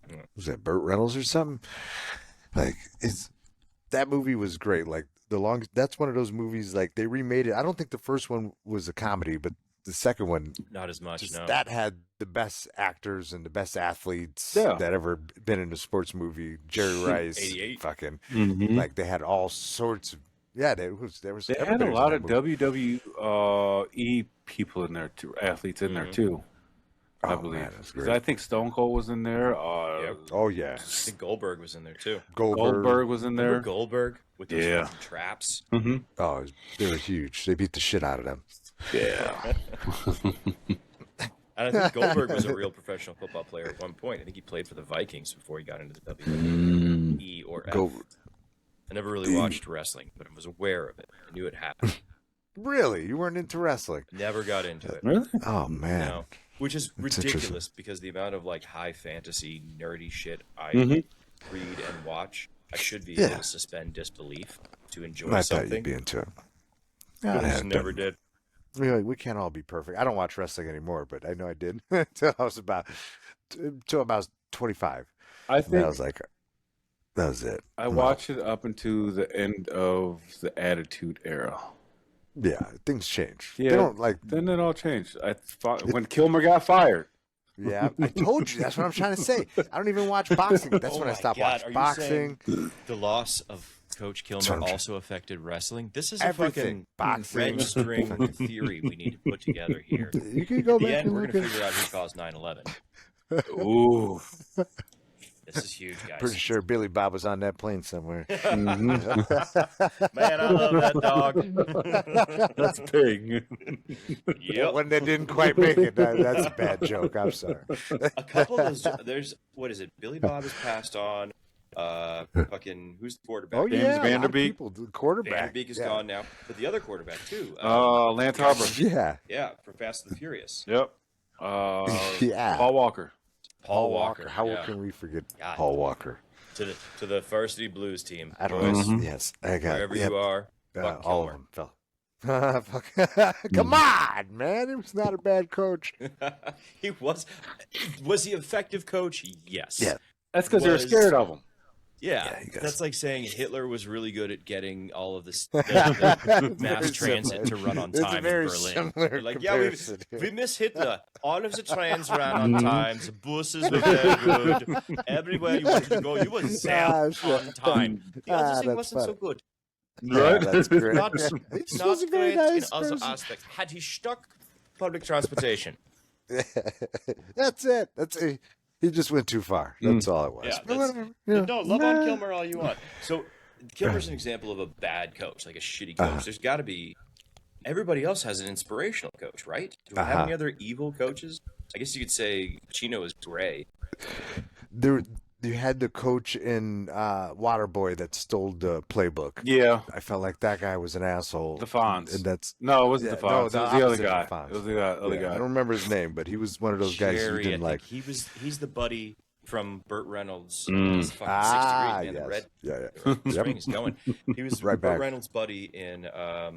Speaker 1: Yeah.
Speaker 3: Was that Burt Reynolds or something? Like, that movie was great. Like, that's one of those movies, like, they remade it. I don't think the first one was a comedy, but the second one,
Speaker 1: not as much. No,
Speaker 3: that had the best actors and the best athletes
Speaker 2: Yeah.
Speaker 3: that ever been in a sports movie. Jerry Rice,
Speaker 1: 88.
Speaker 3: fucking,
Speaker 2: Mhm.
Speaker 3: like, they had all sorts of, there was
Speaker 2: They had a
Speaker 3: everybody was
Speaker 2: lot
Speaker 3: in
Speaker 2: of
Speaker 3: that movie.
Speaker 2: WWE people in there too, athletes in there too. I
Speaker 3: Oh,
Speaker 2: believe.
Speaker 3: man, that's
Speaker 2: 'Cause
Speaker 3: great.
Speaker 2: I think Stone Cold was in there.
Speaker 1: Yep.
Speaker 3: Oh, yeah.
Speaker 1: I think Goldberg was in there too.
Speaker 2: Goldberg was in
Speaker 1: Remember
Speaker 2: there.
Speaker 1: Goldberg with those
Speaker 2: Yeah.
Speaker 1: fucking traps.
Speaker 2: Mm-hmm.
Speaker 3: Oh, they were huge. They beat the shit out of them.
Speaker 2: Yeah.
Speaker 1: And I think Goldberg was a real professional football player at one point. I think he played for the Vikings before he got into the WWE or F. I never really watched wrestling, but I was aware of it. I knew it happened.
Speaker 3: Really? You weren't into wrestling?
Speaker 1: Never got into it.
Speaker 2: Really?
Speaker 3: Oh, man.
Speaker 1: No. Which is
Speaker 3: That's
Speaker 1: ridiculous because the amount of like high fantasy nerdy shit I read and watch, I should be able to suspend disbelief to enjoy
Speaker 3: I thought
Speaker 1: something.
Speaker 3: you'd be into it.
Speaker 1: But I just never did.
Speaker 3: We can't all be perfect. I don't watch wrestling anymore, but I know I did until I was about 25.
Speaker 2: I
Speaker 3: And
Speaker 2: think
Speaker 3: I was like, that was it.
Speaker 2: I watched it up until the end of the Attitude Era.
Speaker 3: Yeah, things change.
Speaker 2: Yeah.
Speaker 3: They don't like.
Speaker 2: Then it all changed. When Kilmer got fired.
Speaker 3: Yeah, I told you. That's what I'm trying to say. I don't even watch boxing. That's
Speaker 1: Oh
Speaker 3: when I
Speaker 1: my
Speaker 3: stopped
Speaker 1: God,
Speaker 3: watching
Speaker 1: are you
Speaker 3: boxing.
Speaker 1: saying the loss of Coach
Speaker 3: what
Speaker 1: Kilmer
Speaker 3: I'm
Speaker 1: also affected wrestling? This is a
Speaker 3: Everything.
Speaker 1: fucking
Speaker 3: Boxing.
Speaker 1: red string theory we need to put together here.
Speaker 3: You can go
Speaker 1: In the
Speaker 3: back
Speaker 1: end,
Speaker 3: and
Speaker 1: we're
Speaker 3: look
Speaker 1: going to
Speaker 3: at.
Speaker 1: figure out who caused 9/11.
Speaker 2: Ooh.
Speaker 1: This is huge, guys.
Speaker 3: Pretty sure Billy Bob was on that plane somewhere.
Speaker 1: Man, I love that dog.
Speaker 2: That's big.
Speaker 1: Yep.
Speaker 3: One that didn't quite make it. That's a bad joke. I'm sorry.
Speaker 1: A couple of those. There's what is it? Billy Bob has passed on. Fucking who's the quarterback?
Speaker 3: Oh yeah, a lot of
Speaker 2: Vanderbeek.
Speaker 3: people. The quarterback.
Speaker 1: Vanderbeek is
Speaker 3: yeah.
Speaker 1: gone now, but the other quarterback too.
Speaker 2: Lance Harbor.
Speaker 3: Yeah.
Speaker 1: Yeah, from Fast and the Furious.
Speaker 2: Yep.
Speaker 3: Yeah.
Speaker 2: Paul Walker.
Speaker 1: Paul Walker.
Speaker 3: How
Speaker 1: yeah.
Speaker 3: can we forget
Speaker 1: God.
Speaker 3: Paul Walker?
Speaker 1: to the Varsity Blues team.
Speaker 3: I don't
Speaker 1: boys.
Speaker 3: know. Yes, I got
Speaker 1: Wherever
Speaker 3: yep.
Speaker 1: you are, fuck
Speaker 3: all of
Speaker 1: Kilmer.
Speaker 3: them fell. Fuck. Come on, man. He was not a bad coach.
Speaker 1: He was he an effective coach? Yes.
Speaker 3: Yeah.
Speaker 2: That's because they were
Speaker 1: Was-
Speaker 2: scared of him.
Speaker 1: Yeah,
Speaker 3: he does.
Speaker 1: that's like saying Hitler was really good at getting all of the mass
Speaker 3: Very
Speaker 1: transit to
Speaker 3: similar.
Speaker 1: run on
Speaker 3: It's a
Speaker 1: time in
Speaker 3: very
Speaker 1: Berlin.
Speaker 3: similar
Speaker 1: They're like,
Speaker 3: comparison.
Speaker 1: we miss Hitler. All of the trains ran on time. The buses were very good. Everywhere you wanted to go, you were there on time. The other thing
Speaker 3: that's
Speaker 1: wasn't so
Speaker 3: funny.
Speaker 1: good.
Speaker 3: Yeah, that's great.
Speaker 1: Not,
Speaker 3: He's
Speaker 1: not
Speaker 3: a very
Speaker 1: great in
Speaker 3: nice
Speaker 1: other
Speaker 3: person.
Speaker 1: aspects. Had he stuck public transportation.
Speaker 3: That's it. That's it. He just went too far. That's all it was.
Speaker 1: Yeah,
Speaker 3: But
Speaker 1: that's-
Speaker 3: whatever. Yeah.
Speaker 1: No, love on Kilmer all you want. So Kilmer's an example of a bad coach, like a shitty coach. There's got to be. Everybody else has an inspirational coach, right? Do we have any other evil coaches? I guess you could say Chino is gray.
Speaker 3: There, you had the coach in Waterboy that stole the playbook.
Speaker 2: Yeah.
Speaker 3: I felt like that guy was an asshole.
Speaker 2: The Fonz.
Speaker 3: And that's
Speaker 2: No, it wasn't
Speaker 3: Yeah,
Speaker 2: the Fonz.
Speaker 3: no,
Speaker 2: it was
Speaker 3: the
Speaker 2: the other
Speaker 3: opposite of
Speaker 2: guy.
Speaker 3: the Fonz.
Speaker 2: It was the other
Speaker 3: I
Speaker 2: guy.
Speaker 3: don't remember his name, but he was one of those guys
Speaker 1: Jerry,
Speaker 3: who didn't
Speaker 1: I
Speaker 3: like.
Speaker 1: think he's the buddy from Burt Reynolds.
Speaker 2: Mm.
Speaker 1: He's fucking 6'3", man,
Speaker 3: yes.
Speaker 1: the red
Speaker 3: Yeah.
Speaker 1: the string is going. He was
Speaker 3: Right
Speaker 1: Burt
Speaker 3: back.
Speaker 1: Reynolds' buddy in at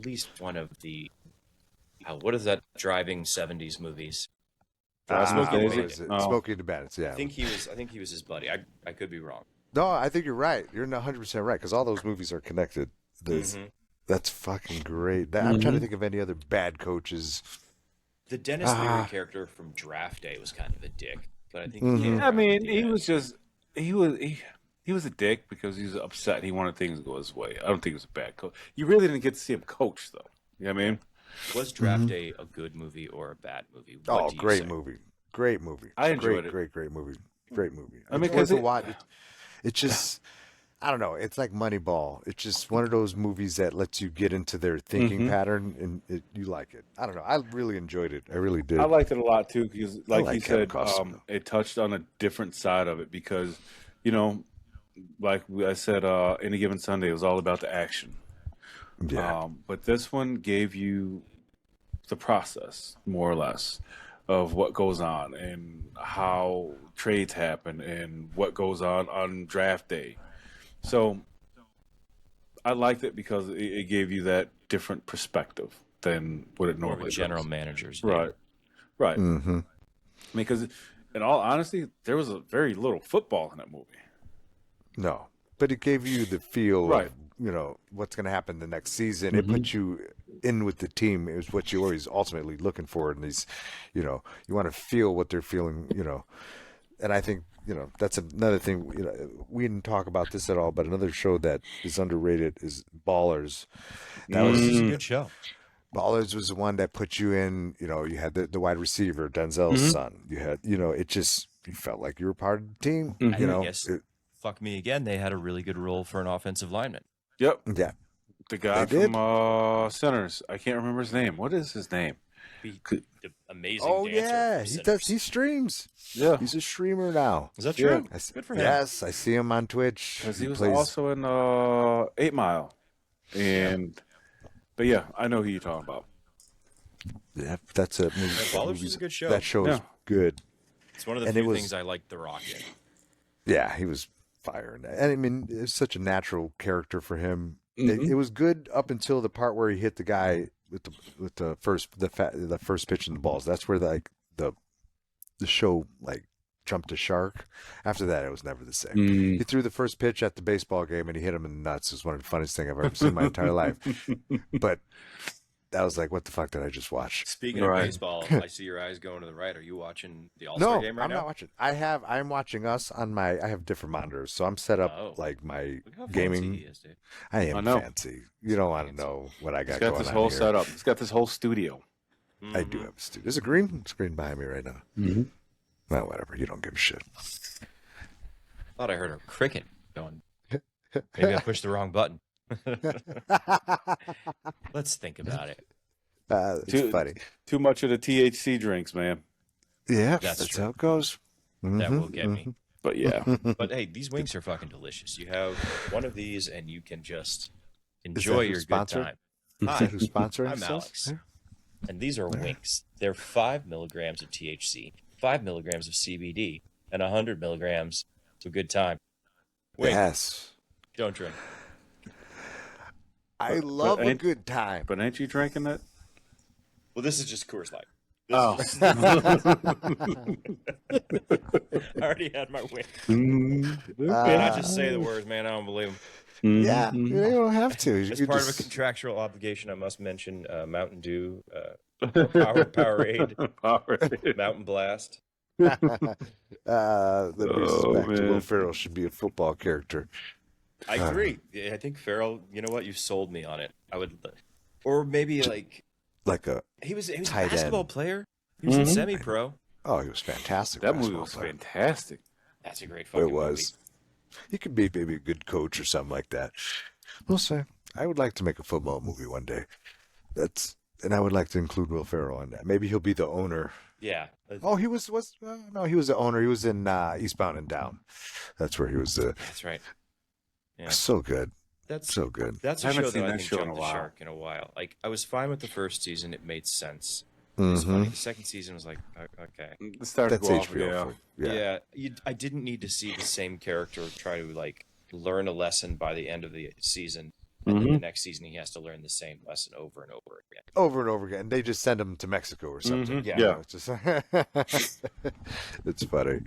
Speaker 1: least one of the what is that driving '70s movies? Smokey and the
Speaker 2: is it?
Speaker 1: Bandit.
Speaker 2: Oh.
Speaker 3: Smokey and the Bandits, yeah.
Speaker 1: I think he was his buddy. I could be wrong.
Speaker 3: No, I think you're right. You're 100% right because all those movies are connected.
Speaker 1: Mm-hmm.
Speaker 3: That's fucking great. I'm trying to think of any other bad coaches.
Speaker 1: The Dennis Leary character from Draft Day was kind of a dick, but I think he came
Speaker 2: I
Speaker 1: around
Speaker 2: mean,
Speaker 1: to do
Speaker 2: he
Speaker 1: that.
Speaker 2: was just he was a dick because he was upset. He wanted things to go his way. I don't think he was a bad coach. You really didn't get to see him coach, though. You know what I mean?
Speaker 1: Was Draft Day a good movie or a bad movie? What
Speaker 3: Oh,
Speaker 1: do you
Speaker 3: great
Speaker 1: say?
Speaker 3: movie. Great movie.
Speaker 2: I enjoyed
Speaker 3: great,
Speaker 2: it.
Speaker 3: Great movie. Great movie.
Speaker 2: I mean,
Speaker 3: It's worth
Speaker 2: 'cause
Speaker 3: a
Speaker 2: it-
Speaker 3: watch. It's just, I don't know. It's like Moneyball. It's just one of those movies that lets you get into their thinking pattern and you like it. I don't know. I really enjoyed it. I really did.
Speaker 2: I liked it a lot too because, like
Speaker 3: like
Speaker 2: you
Speaker 3: Kevin
Speaker 2: said,
Speaker 3: Costner.
Speaker 2: it touched on a different side of it because, like I said, Any Given Sunday was all about the action.
Speaker 3: yeah.
Speaker 2: But this one gave you the process, more or less, of what goes on and how trades happen and what goes on draft day. So I liked it because it gave you that different perspective than what it
Speaker 1: More of
Speaker 2: normally
Speaker 1: a general
Speaker 2: does.
Speaker 1: manager's
Speaker 2: Right. Right.
Speaker 3: Mm-hmm.
Speaker 2: I mean, because in all honesty, there was a very little football in that movie.
Speaker 3: No, but it gave you the feel
Speaker 2: Right.
Speaker 3: of, what's going to happen the next season. It put you in with the team. It was what you always ultimately looking for in these, you want to feel what they're feeling, and I think, that's another thing, we didn't talk about this at all, but another show that is underrated is Ballers. That
Speaker 1: This
Speaker 3: was
Speaker 1: is a good show.
Speaker 3: Ballers was the one that put you in, you had the wide receiver, Denzel's son. You had, you felt like you were part of the team.
Speaker 1: I guess, fuck me again, they had a really good role for an offensive lineman.
Speaker 2: Yep.
Speaker 3: Yeah.
Speaker 2: The guy from Sinners. I can't remember his name. What is his name?
Speaker 1: The amazing
Speaker 3: Oh,
Speaker 1: dancer.
Speaker 3: yeah.
Speaker 1: from
Speaker 3: He
Speaker 1: Sinners.
Speaker 3: does. He streams.
Speaker 2: Yeah.
Speaker 3: He's a streamer now.
Speaker 1: Is that true?
Speaker 3: I
Speaker 1: Good for him.
Speaker 3: Yes, I see him on Twitch.
Speaker 2: Because he was
Speaker 3: plays.
Speaker 2: also in 8 Mile. But yeah, I know who you're talking about.
Speaker 3: Yeah, that's a movie.
Speaker 1: Ballers is a good show.
Speaker 3: That show is good.
Speaker 1: It's one of the
Speaker 3: And
Speaker 1: few
Speaker 3: it was-
Speaker 1: things I like The Rock in.
Speaker 3: Yeah, he was fire in that. And I mean, it's such a natural character for him. It was good up until the part where he hit the guy with the first pitch in the balls. That's where the show jumped to shark. After that, it was never the same. He threw the first pitch at the baseball game and he hit him in the nuts. It was one of the funniest things I've ever seen in my entire life. But that was like, what the fuck did I just watch?
Speaker 1: Speaking of baseball, I see your eyes going to the right. Are you watching the All-Star game right
Speaker 3: I'm
Speaker 1: now?
Speaker 3: not watching. I'm watching us on I have different monitors, so I'm set up like my
Speaker 1: Look how fancy
Speaker 3: gaming.
Speaker 1: he is, dude.
Speaker 3: I am
Speaker 2: I know.
Speaker 3: fancy. You don't want to know what I got
Speaker 2: He's got
Speaker 3: going
Speaker 2: this
Speaker 3: on
Speaker 2: whole
Speaker 3: here.
Speaker 2: setup. He's got this whole studio.
Speaker 3: I do have a studio. There's a green screen behind me right now. Well, whatever. You don't give a shit.
Speaker 1: Thought I heard a cricket going. Maybe I pushed the wrong button. Let's think about it.
Speaker 3: It's funny.
Speaker 2: Too much of the THC drinks, man.
Speaker 3: Yeah,
Speaker 1: That's
Speaker 3: that's
Speaker 1: true.
Speaker 3: how it goes.
Speaker 1: That will get me.
Speaker 2: But yeah.
Speaker 1: But hey, these wings are fucking delicious. You have one of these and you can just
Speaker 3: Is
Speaker 1: enjoy
Speaker 3: that
Speaker 1: your
Speaker 3: who's
Speaker 1: good
Speaker 3: sponsored?
Speaker 1: time.
Speaker 3: Is
Speaker 1: Hi,
Speaker 3: that who's sponsoring
Speaker 1: I'm
Speaker 3: this?
Speaker 1: Alex. And these are wings. They're 5 milligrams of THC, 5 milligrams of CBD, and 100 milligrams of good time. Wink.
Speaker 3: Yes.
Speaker 1: Don't drink.
Speaker 3: I love a
Speaker 2: ain't-
Speaker 3: good time.
Speaker 2: But ain't you drinking that?
Speaker 1: Well, this is just Coors Light.
Speaker 2: Oh.
Speaker 1: I already had my wing. Can I just say the words, man? I don't believe them.
Speaker 3: Yeah, you don't have to. You
Speaker 1: As
Speaker 3: could
Speaker 1: part of a
Speaker 3: just-
Speaker 1: contractual obligation, I must mention Mountain Dew, Powerade,
Speaker 2: Powerade.
Speaker 1: Mountain Blast.
Speaker 3: that brings us back to
Speaker 2: man.
Speaker 3: Will Ferrell should be a football character.
Speaker 1: I agree. Yeah, I think Farrell. You know what? You sold me on it. I would, or maybe like
Speaker 3: Like a
Speaker 1: he was a
Speaker 3: tight
Speaker 1: basketball
Speaker 3: end.
Speaker 1: player. He was in semi-pro.
Speaker 3: he was fantastic.
Speaker 2: That movie
Speaker 3: basketball
Speaker 2: was
Speaker 3: player.
Speaker 2: fantastic.
Speaker 1: That's a great fucking
Speaker 3: It was. He could be maybe a good coach or something like that. We'll say. I would like to make a football movie one day. And I would like to include Will Ferrell in that. Maybe he'll be the owner.
Speaker 1: movie. Yeah.
Speaker 3: Oh, he was no, he was the owner. He was in Eastbound and Down. That's where he was the.
Speaker 1: That's right. Yeah.
Speaker 3: So good,
Speaker 1: That's
Speaker 3: so good.
Speaker 1: That's
Speaker 2: I
Speaker 1: a
Speaker 2: haven't
Speaker 1: show
Speaker 2: seen
Speaker 1: that I
Speaker 2: that
Speaker 1: think
Speaker 2: show in
Speaker 1: jumped
Speaker 2: a
Speaker 1: the
Speaker 2: while.
Speaker 1: shark in a while. Like I was fine with the first season; it made sense. It was funny. The second season was like, okay,
Speaker 2: It started
Speaker 3: That's
Speaker 2: to go off,
Speaker 3: HBO.
Speaker 1: yeah. I didn't need to see the same character try to like learn a lesson by the end of the season, and then the next season he has to learn the same lesson over and over again.
Speaker 3: Over and over again. They just send him to Mexico or something.
Speaker 1: Yeah.
Speaker 3: You know, it's just it's funny.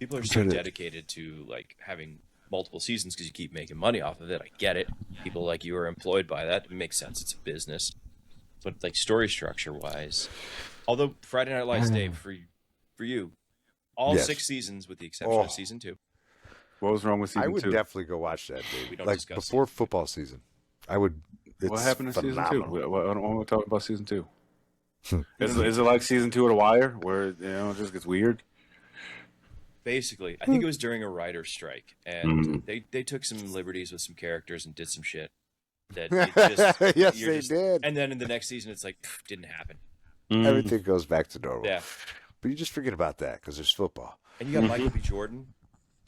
Speaker 1: People are so
Speaker 3: trying to-
Speaker 1: dedicated to like having multiple seasons because you keep making money off of it. I get it. People like you are employed by that. It makes sense. It's a business. But like story structure wise, although Friday Night Lights, Dave, for you, all
Speaker 3: Yes.
Speaker 1: 6 seasons with the exception
Speaker 3: Oh.
Speaker 1: of season 2.
Speaker 2: What was wrong with season
Speaker 3: I would
Speaker 2: 2?
Speaker 3: definitely go watch that,
Speaker 1: We
Speaker 3: dude.
Speaker 1: don't
Speaker 3: Like
Speaker 1: discuss
Speaker 3: before football season. I would. It's
Speaker 2: What happened in season 2?
Speaker 3: phenomenal.
Speaker 2: I don't want to talk about season 2. Is it like season 2 of The Wire, where it just gets weird?
Speaker 1: Basically, I think it was during a writer's strike, and they took some liberties with some characters and did some shit that it just,
Speaker 3: Yes,
Speaker 1: you're
Speaker 3: they
Speaker 1: just-
Speaker 3: did.
Speaker 1: And then in the next season, it's like didn't happen.
Speaker 3: Everything goes back to normal.
Speaker 1: Yeah,
Speaker 3: But you just forget about that because there's football.
Speaker 1: and you got Michael B. Jordan,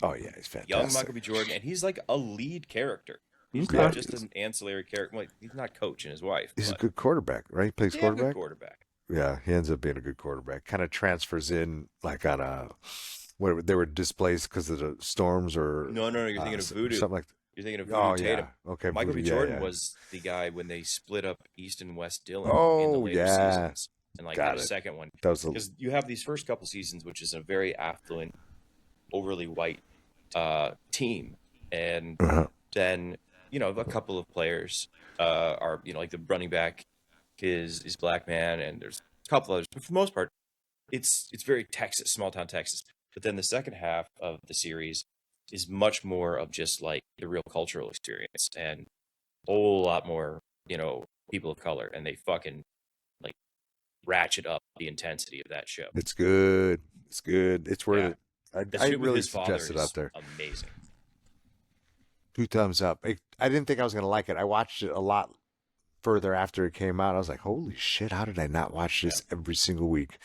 Speaker 3: Oh yeah, he's fantastic.
Speaker 1: young Michael B. Jordan, and he's like a lead character. He's not just an ancillary character. Well, he's not Coach and his wife.
Speaker 3: He's a good quarterback, right? He plays quarterback.
Speaker 1: Good quarterback.
Speaker 3: Yeah, he ends up being a good quarterback. Kind of transfers in like on a where they were displaced because of the storms or
Speaker 1: no. You're thinking of Voodoo.
Speaker 3: Something like that.
Speaker 1: You're thinking of Voodoo Tatum.
Speaker 3: Yeah. Okay,
Speaker 1: Michael
Speaker 3: Voodoo,
Speaker 1: B. Jordan
Speaker 3: yeah.
Speaker 1: was the guy when they split up East and West Dillon in the later seasons, and like the second one. Because you have these first couple seasons, which is a very affluent, overly white team, and then a couple of players are like the running back is black man, and there's a couple others. But for the most part, it's very Texas, small town Texas. But then the second half of the series is much more of just like the real cultural experience and a whole lot more, people of color, and they fucking like ratchet up the intensity of that show.
Speaker 3: It's good. It's good. It's worth it. I really suggest it out there.
Speaker 1: Amazing.
Speaker 3: 2 thumbs up. I didn't think I was going to like it. I watched it a lot further after it came out. I was like, holy shit, how did I not watch this every single week?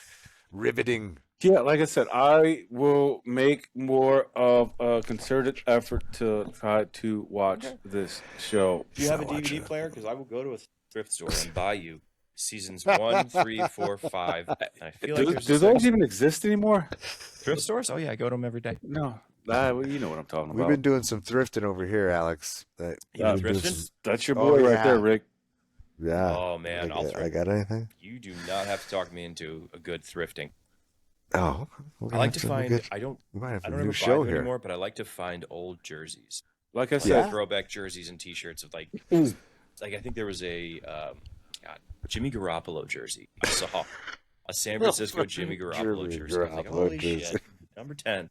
Speaker 3: Riveting.
Speaker 2: Yeah, like I said, I will make more of a concerted effort to try to watch this show.
Speaker 1: Do you have a DVD player? Because I will go to a thrift store and buy you seasons 1, 3, 4, 5. I feel like
Speaker 2: do those even exist anymore?
Speaker 1: Thrift stores? Oh yeah, I go to them every day.
Speaker 2: No. You know what I'm talking about.
Speaker 3: We've been doing some thrifting over here, Alex.
Speaker 1: Thrifting?
Speaker 2: That's your boy right there, Rick.
Speaker 3: Yeah.
Speaker 1: Oh man,
Speaker 3: I got anything?
Speaker 1: You do not have to talk me into a good thrifting.
Speaker 3: Oh,
Speaker 1: I like to find. I don't
Speaker 3: have a
Speaker 1: ever
Speaker 3: new
Speaker 1: buy
Speaker 3: show
Speaker 1: them
Speaker 3: here
Speaker 1: anymore, but I like to find old jerseys.
Speaker 2: Like I said,
Speaker 1: throwback jerseys and T-shirts of like I think there was a Jimmy Garoppolo jersey. I saw a San Francisco Jimmy Garoppolo jersey. I was like, holy shit, number 10.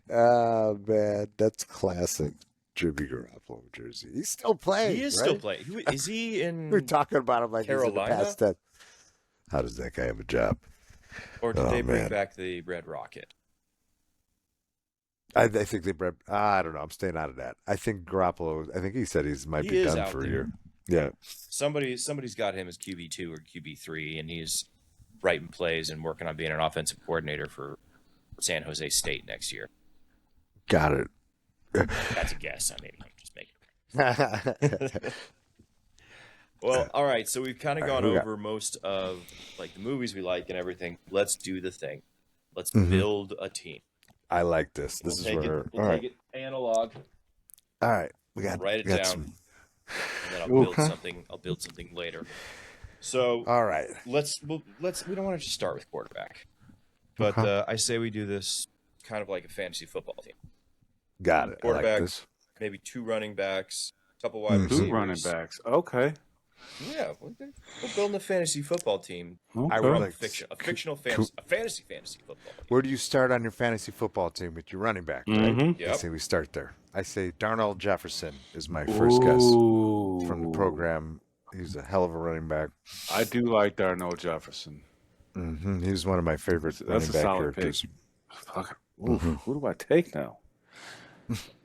Speaker 3: Oh man, that's classic. Jimmy Garoppolo jersey. He's still playing.
Speaker 1: He is still playing. Is he in?
Speaker 3: We're talking about him like
Speaker 1: Carolina?
Speaker 3: he's in the past tense. How does that guy have a job?
Speaker 1: Or did they bring back the Red Rocket?
Speaker 3: I think they bred. I don't know. I'm staying out of that. I think Garoppolo. I think he said he might be done for a year. Yeah.
Speaker 1: Somebody's got him as QB2 or QB3, and he's writing plays and working on being an offensive coordinator for San Jose State next year.
Speaker 3: Got it.
Speaker 1: That's a guess. I mean, I'm just making it. Well, all right. So we've kind of gone over most of like the movies we like and everything. Let's do the thing. Let's build a team.
Speaker 3: I like this. This is where
Speaker 1: we'll take it analog.
Speaker 3: All right, we got
Speaker 1: write it down, and then I'll build something. I'll build something later. So
Speaker 3: all right,
Speaker 1: let's. We don't want to just start with quarterback, but I say we do this kind of like a fantasy football team.
Speaker 3: Got it.
Speaker 1: Quarterback,
Speaker 3: I like this.
Speaker 1: Maybe 2 running backs, a couple wide receivers.
Speaker 2: 2 running backs. Okay.
Speaker 1: Yeah, we're building a fantasy football team.
Speaker 2: Okay.
Speaker 3: I would like
Speaker 1: a fantasy football team.
Speaker 3: Where do you start on your fantasy football team with your running back?
Speaker 2: Mm-hmm.
Speaker 3: Right?
Speaker 1: Yep.
Speaker 3: I say we start there. I say Darnell Jefferson is my first guess from the program. He's a hell of a running back.
Speaker 2: I do like Darnell Jefferson.
Speaker 3: Mm-hmm. He's one of my favorite running back characters.
Speaker 2: Fuck. Who do I take now?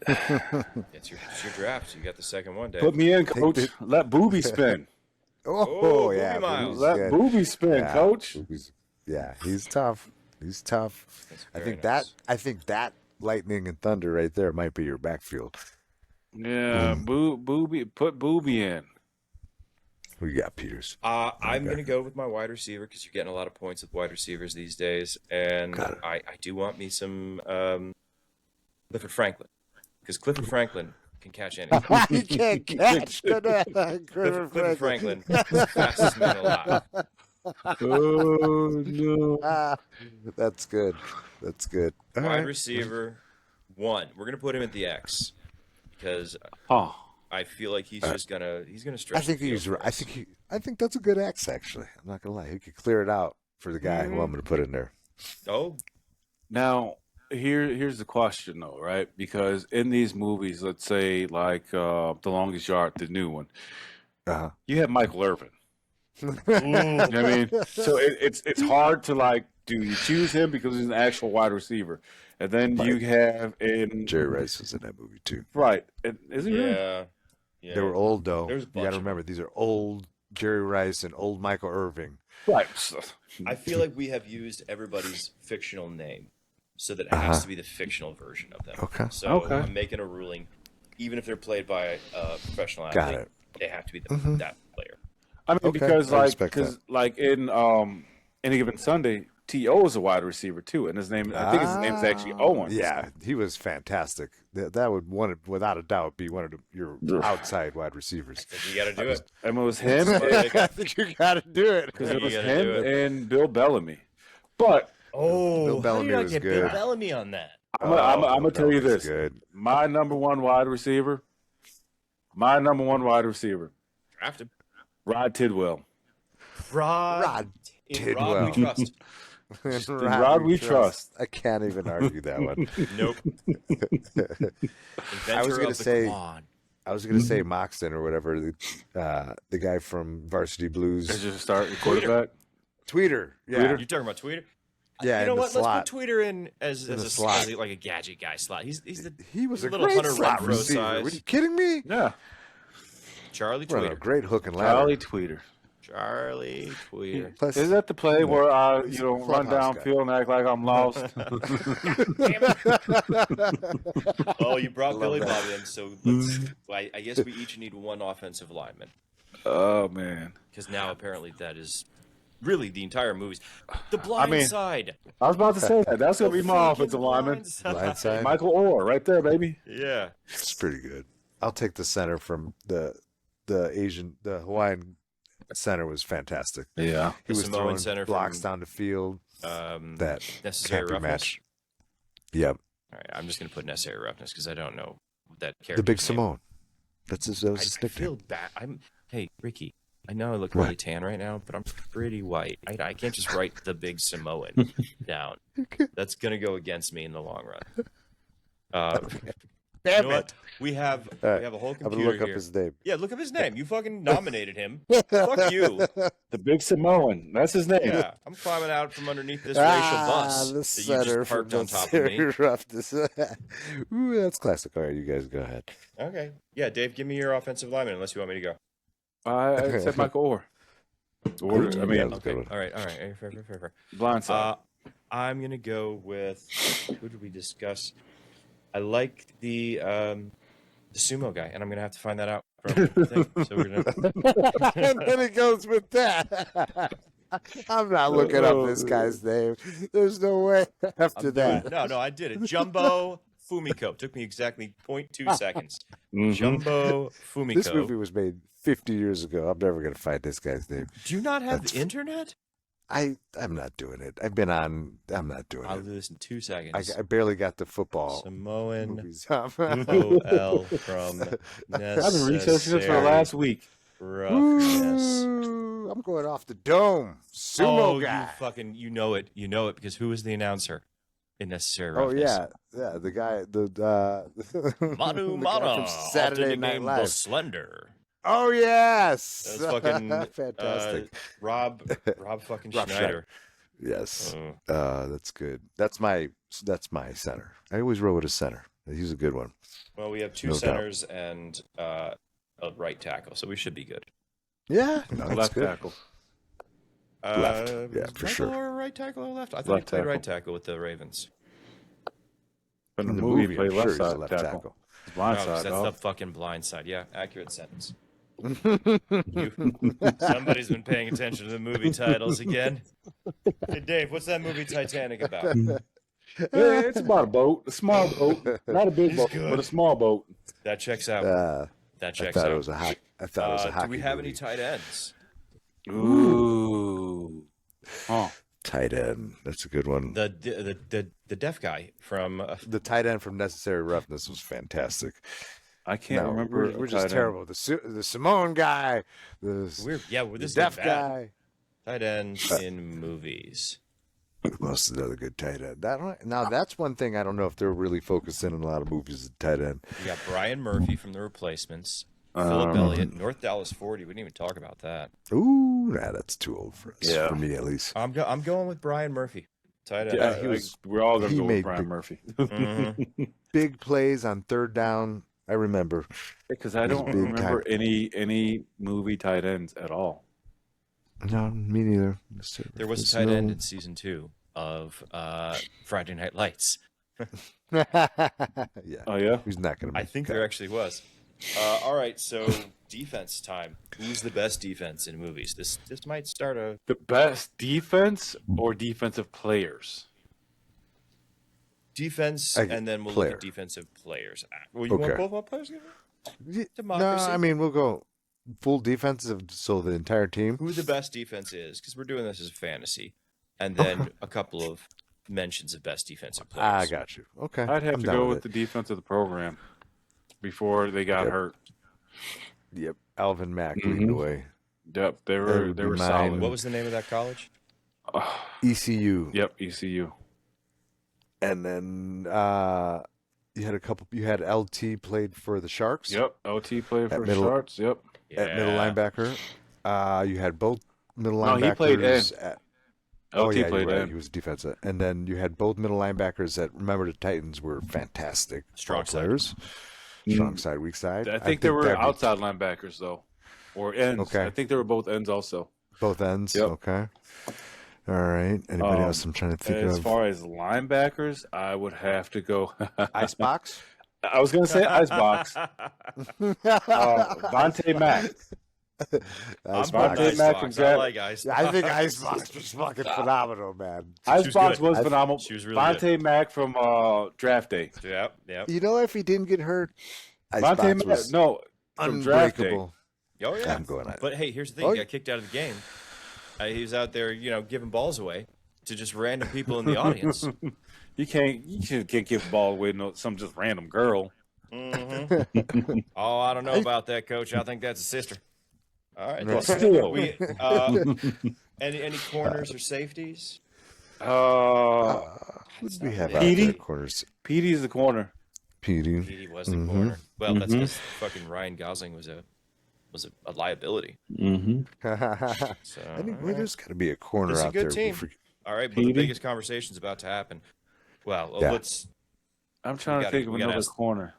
Speaker 1: It's your draft. So you got the second one, Dave.
Speaker 2: Put me in, Coach. Let Booby spin.
Speaker 3: Oh yeah,
Speaker 1: Booby Miles.
Speaker 2: Let Booby spin, Coach.
Speaker 3: Yeah, he's tough. He's tough. I think that lightning and thunder right there might be your backfield.
Speaker 2: Yeah, Booby. Put Booby in.
Speaker 3: Who you got, Peters?
Speaker 1: I'm going to go with my wide receiver because you're getting a lot of points with wide receivers these days, and I do want me some Clifford Franklin. Because Clifford Franklin can catch anything.
Speaker 3: He can't catch.
Speaker 1: Clifford Franklin is the fastest man alive.
Speaker 2: Oh, no.
Speaker 3: That's good. That's good. All
Speaker 1: Wide
Speaker 3: right.
Speaker 1: receiver 1. We're gonna put him at the X because I feel like he's gonna stretch.
Speaker 3: I think that's a good X. Actually, I'm not gonna lie. He could clear it out for the guy who I'm gonna put in there.
Speaker 1: Oh,
Speaker 2: Now, here's the question, though, right? Because in these movies, let's say like The Longest Yard, the new one, you have Michael Irvin. You know what I mean? So it's hard to like, do you choose him because he's an actual wide receiver? And then you have
Speaker 3: Jerry Rice was in that movie too.
Speaker 2: Right. Is he really?
Speaker 1: yeah.
Speaker 3: They were old though.
Speaker 1: There's a
Speaker 3: You
Speaker 1: bunch
Speaker 3: got to
Speaker 1: of
Speaker 3: remember these are old Jerry Rice and old Michael Irving.
Speaker 2: Right.
Speaker 1: I feel like we have used everybody's fictional name, so that it has to be the fictional version of them.
Speaker 3: Okay.
Speaker 1: So I'm making a ruling. even if they're played by a professional
Speaker 3: Got
Speaker 1: athlete,
Speaker 3: it.
Speaker 1: they have to be
Speaker 3: Mm-hmm.
Speaker 1: that player.
Speaker 2: I mean,
Speaker 3: Okay,
Speaker 2: because
Speaker 3: I respect that.
Speaker 2: like in Any Given Sunday, T.O. is a wide receiver too, and his name I think his name's actually Owen.
Speaker 3: Yeah, he was fantastic. That would without a doubt be one of your outside wide receivers.
Speaker 1: I think you got to do it.
Speaker 2: I mean, it was him
Speaker 3: I think you got to do it.
Speaker 2: because it
Speaker 1: You
Speaker 2: was
Speaker 1: gotta
Speaker 2: him
Speaker 1: do it.
Speaker 2: and Bill Bellamy. But
Speaker 1: Oh,
Speaker 3: Bill Bellamy
Speaker 1: how did I
Speaker 3: was
Speaker 1: get
Speaker 3: good.
Speaker 1: Bill Bellamy on that?
Speaker 2: I'm gonna tell you
Speaker 3: Bellamy's
Speaker 2: this:
Speaker 3: good.
Speaker 2: my number one wide receiver,
Speaker 1: Draft him.
Speaker 2: Rod Tidwell.
Speaker 3: Rod
Speaker 1: In Rod we
Speaker 3: Tidwell.
Speaker 1: trust.
Speaker 2: Rod we trust.
Speaker 3: I can't even argue that one.
Speaker 1: Nope.
Speaker 3: I was
Speaker 1: going
Speaker 3: gonna
Speaker 1: to
Speaker 3: say Moxton or whatever, the guy from Varsity
Speaker 2: Is
Speaker 3: Blues.
Speaker 2: just a starting quarterback.
Speaker 3: Tweeter. Yeah.
Speaker 1: You're talking about Tweeter?
Speaker 3: Yeah,
Speaker 1: You know
Speaker 3: in the
Speaker 1: what?
Speaker 3: slot.
Speaker 1: Let's put Tweeter in as
Speaker 3: the
Speaker 1: a
Speaker 3: slot.
Speaker 1: as like a gadget guy slot. He's the
Speaker 3: He was a
Speaker 1: little
Speaker 3: great
Speaker 1: Hunter
Speaker 3: slot
Speaker 1: Renfro
Speaker 3: receiver.
Speaker 1: size.
Speaker 3: Are you kidding me?
Speaker 2: Yeah,
Speaker 1: Charlie
Speaker 3: Running a
Speaker 1: Tweeter.
Speaker 3: great hook and ladder.
Speaker 2: Charlie Tweeter.
Speaker 1: Charlie Tweeter.
Speaker 3: Plus,
Speaker 2: Is that the play where I, run
Speaker 3: Clubhouse guy.
Speaker 2: downfield and act like I'm lost?
Speaker 1: Oh, you brought Billy Bob in, so I guess we each need one offensive lineman.
Speaker 2: Oh man,
Speaker 1: Because now apparently that is really the entire movie. The Blind Side.
Speaker 2: I was about to say that. That's gonna be my
Speaker 1: Fucking
Speaker 2: offensive lineman,
Speaker 1: Blind Side.
Speaker 3: blindside.
Speaker 2: Michael Orr, right there, baby.
Speaker 1: Yeah.
Speaker 3: It's pretty good. I'll take the center from the Hawaiian center was fantastic.
Speaker 2: Yeah,
Speaker 3: He
Speaker 1: The
Speaker 3: was
Speaker 1: Samoan
Speaker 3: throwing
Speaker 1: center
Speaker 3: blocks
Speaker 1: from,
Speaker 3: down the field. That
Speaker 1: Necessary
Speaker 3: can't be
Speaker 1: Roughness.
Speaker 3: matched. Yep.
Speaker 1: All right, I'm just going to put Necessary Roughness because I don't know that character.
Speaker 3: The Big Samoan. That was his
Speaker 1: I
Speaker 3: nickname.
Speaker 1: feel bad. Hey, Ricky, I know I look
Speaker 3: What?
Speaker 1: really tan right now, but I'm pretty white. I can't just write the Big Samoan down. That's going to go against me in the long run.
Speaker 3: Damn
Speaker 1: You know what? We have
Speaker 3: All right.
Speaker 1: a whole
Speaker 3: I'm gonna
Speaker 1: computer
Speaker 3: look up
Speaker 1: here.
Speaker 3: his name.
Speaker 1: Yeah, look up his name. You fucking nominated him. Fuck you.
Speaker 2: the Big Samoan. That's his name.
Speaker 1: Yeah, I'm climbing out from underneath this racial bus
Speaker 3: the
Speaker 1: that you
Speaker 3: center
Speaker 1: just parked
Speaker 3: from
Speaker 1: on top of me.
Speaker 3: Roughness. Ooh, that's classic. All right, you guys go ahead.
Speaker 1: Okay. Yeah, Dave, give me your offensive lineman unless you want me to go.
Speaker 2: I said Michael Orr.
Speaker 3: Orr,
Speaker 2: I mean,
Speaker 3: yeah, that's a good one.
Speaker 1: All right. Fair.
Speaker 2: blindside.
Speaker 1: I'm going to go with, who did we discuss? I like the sumo guy, and I'm going to have to find that out from the thing. So we're going to...
Speaker 3: And then it goes with that. I'm not looking up this guy's name. There's no way after that.
Speaker 1: No, I did it. Jumbo Fumiko. Took me exactly 0.2 seconds.
Speaker 2: Mhm.
Speaker 1: Jumbo Fumiko.
Speaker 3: This movie was made 50 years ago. I'm never going to find this guy's name.
Speaker 1: Do you not have the internet?
Speaker 3: I'm not doing it. I'm not doing
Speaker 1: I'll
Speaker 3: it.
Speaker 1: do this in 2 seconds.
Speaker 3: I barely got the football
Speaker 1: Samoan
Speaker 3: movies.
Speaker 1: OL from
Speaker 2: I've been researching this for the last week.
Speaker 1: Roughness.
Speaker 3: Ooh, I'm going off the dome. Sumo
Speaker 1: Oh,
Speaker 3: guy.
Speaker 1: you fucking, you know it because who was the announcer in Necessary
Speaker 3: Oh
Speaker 1: Roughness?
Speaker 3: yeah, the guy,
Speaker 1: Manu
Speaker 3: the guy
Speaker 1: Mana,
Speaker 3: from Saturday
Speaker 1: often
Speaker 3: Night
Speaker 1: nicknamed the
Speaker 3: Live.
Speaker 1: Slender.
Speaker 3: Oh yes,
Speaker 1: That's fucking
Speaker 3: fantastic.
Speaker 1: Rob fucking
Speaker 3: Rob
Speaker 1: Schneider.
Speaker 3: Yes,
Speaker 1: Uh,
Speaker 3: that's good. That's my center. I always wrote a center. He's a good one.
Speaker 1: well, we have two
Speaker 3: No doubt.
Speaker 1: centers and a right tackle, so we should be good.
Speaker 3: Yeah, no, that's
Speaker 2: Left
Speaker 3: good.
Speaker 2: tackle.
Speaker 3: Left, yeah,
Speaker 1: was
Speaker 3: for
Speaker 1: Michael
Speaker 3: sure.
Speaker 1: Or right tackle or left? I thought
Speaker 2: Left
Speaker 1: he played
Speaker 2: tackle.
Speaker 1: right tackle with the Ravens.
Speaker 2: In the
Speaker 3: In the
Speaker 2: movie,
Speaker 3: movie,
Speaker 2: he played
Speaker 3: I'm
Speaker 2: left
Speaker 3: sure he's a
Speaker 2: side
Speaker 3: left
Speaker 2: tackle.
Speaker 3: tackle.
Speaker 2: Blindside,
Speaker 1: that's
Speaker 2: dog.
Speaker 1: the fucking blind side. Yeah, accurate sentence. Somebody's been paying attention to the movie titles again. Hey, Dave, what's that movie Titanic about?
Speaker 2: Yeah, it's about a boat, a small boat, not a big
Speaker 1: He's
Speaker 2: boat,
Speaker 1: good.
Speaker 2: but a small boat.
Speaker 1: That checks out.
Speaker 3: I
Speaker 1: That checks
Speaker 3: thought
Speaker 1: out.
Speaker 3: it was a hockey. I thought it was a hockey.
Speaker 1: Do we have
Speaker 3: movie.
Speaker 1: any tight ends?
Speaker 2: Ooh. Oh,
Speaker 3: Tight end. That's a good one.
Speaker 1: The deaf guy from
Speaker 3: The tight end from Necessary Roughness was fantastic.
Speaker 2: I can't
Speaker 3: No,
Speaker 2: remember.
Speaker 3: We're
Speaker 2: a
Speaker 3: just
Speaker 2: tight end.
Speaker 3: terrible. The Simone guy,
Speaker 1: we're
Speaker 3: the
Speaker 1: this
Speaker 3: deaf
Speaker 1: is bad.
Speaker 3: guy.
Speaker 1: Tight ends in movies.
Speaker 3: Who else is another good tight end? Now that's one thing I don't know if they're really focusing in a lot of movies at tight end.
Speaker 1: You got Brian Murphy from The Replacements. Philip Elliott, North Dallas 40. We didn't even talk about that.
Speaker 3: Ooh, nah, that's too old for us.
Speaker 2: Yeah.
Speaker 3: For me at least.
Speaker 1: I'm going with Brian Murphy. Tight end.
Speaker 2: Yeah,
Speaker 3: he was-
Speaker 2: we're all gonna
Speaker 3: he
Speaker 2: go with
Speaker 3: made
Speaker 2: Brian
Speaker 3: big-
Speaker 2: Murphy
Speaker 1: Mhm.
Speaker 3: Big plays on third down. I remember.
Speaker 2: because I
Speaker 3: He's
Speaker 2: don't
Speaker 3: big
Speaker 2: remember
Speaker 3: time.
Speaker 2: any movie tight ends at all.
Speaker 3: No, me neither.
Speaker 1: There was a tight end in season 2 of Friday Night Lights.
Speaker 3: Yeah.
Speaker 2: Oh yeah.
Speaker 3: Who's not going to?
Speaker 1: I think there actually was. All right, so defense time. Who's the best defense in movies? This might start a
Speaker 2: The best defense or defensive players?
Speaker 1: defense, and then we'll
Speaker 3: player.
Speaker 1: look at defensive players. Well, you want
Speaker 3: Okay.
Speaker 1: both our players?
Speaker 3: No,
Speaker 1: Democracy.
Speaker 3: I mean we'll go full defensive, so the entire team.
Speaker 1: Who the best defense is, because we're doing this as a fantasy, and then a couple of mentions of best defensive players.
Speaker 3: I got you. Okay.
Speaker 2: I'd have
Speaker 3: I'm
Speaker 2: to
Speaker 3: down
Speaker 2: go
Speaker 3: with
Speaker 2: with the defense of the program before they got hurt.
Speaker 3: Yep. Alvin Mack leading the way.
Speaker 2: Yep, they
Speaker 3: would
Speaker 2: were
Speaker 3: be
Speaker 2: solid.
Speaker 3: mine.
Speaker 1: What was the name of that college?
Speaker 3: ECU.
Speaker 2: Yep, ECU.
Speaker 3: And then you had a couple. You had LT played for the Sharks.
Speaker 2: Yep, LT played for
Speaker 3: middle-
Speaker 2: Sharks. Yep.
Speaker 3: At middle linebacker. You had both middle
Speaker 2: No,
Speaker 3: linebackers.
Speaker 2: he played end.
Speaker 3: Oh
Speaker 2: LT
Speaker 3: yeah,
Speaker 2: played
Speaker 3: you're right.
Speaker 2: end.
Speaker 3: He was defensive. And then you had both middle linebackers that, remember, the Titans were fantastic.
Speaker 1: Strong
Speaker 3: ball players. Strong side, weak side.
Speaker 2: I think they were
Speaker 3: that'd be
Speaker 2: outside linebackers though, or ends.
Speaker 3: Okay.
Speaker 2: I think they were both ends also.
Speaker 3: both ends.
Speaker 2: Yep.
Speaker 3: Okay. All right. Anybody else? I'm trying to think
Speaker 2: As
Speaker 3: of.
Speaker 2: far as linebackers, I would have to go.
Speaker 3: Icebox.
Speaker 2: I was gonna say Icebox. Vontae Mack.
Speaker 3: Icebox.
Speaker 2: Vontae Mack from
Speaker 1: I
Speaker 2: Gavin.
Speaker 1: like Icebox.
Speaker 3: Yeah, I think Icebox was fucking phenomenal, man.
Speaker 2: Icebox
Speaker 1: good.
Speaker 2: was phenomenal.
Speaker 1: She was really
Speaker 2: Vontae Mack from Draft Day.
Speaker 1: Yep.
Speaker 3: You know, if he didn't get hurt,
Speaker 2: Vontae
Speaker 3: Icebox
Speaker 2: Mack,
Speaker 3: was
Speaker 2: no, from Draft Day.
Speaker 3: unbreakable.
Speaker 1: Oh yeah.
Speaker 3: I'm going on it.
Speaker 1: But hey, here's the thing:
Speaker 3: Oh,
Speaker 1: he got kicked out of the game. He was out there, giving balls away to just random people in the audience.
Speaker 2: You can't give the ball away to some just random girl.
Speaker 1: Oh, I don't know about that, Coach. I think that's a sister. All right.
Speaker 2: Well, still.
Speaker 1: Any corners or safeties?
Speaker 3: Who did we have out
Speaker 2: Petey?
Speaker 3: there? Corners.
Speaker 2: Petey's the corner.
Speaker 3: Petey.
Speaker 1: He was the corner. Well, that's because fucking Ryan Gosling was a liability. So,
Speaker 3: Anyway, there's got to be a corner
Speaker 1: It's a
Speaker 3: out
Speaker 1: good
Speaker 3: there.
Speaker 1: team. All right, but the
Speaker 2: Petey?
Speaker 1: biggest conversation's about to happen. Well,
Speaker 3: Yeah.
Speaker 1: let's.
Speaker 2: I'm trying to think of
Speaker 1: we gotta
Speaker 2: another
Speaker 1: ask-
Speaker 2: corner.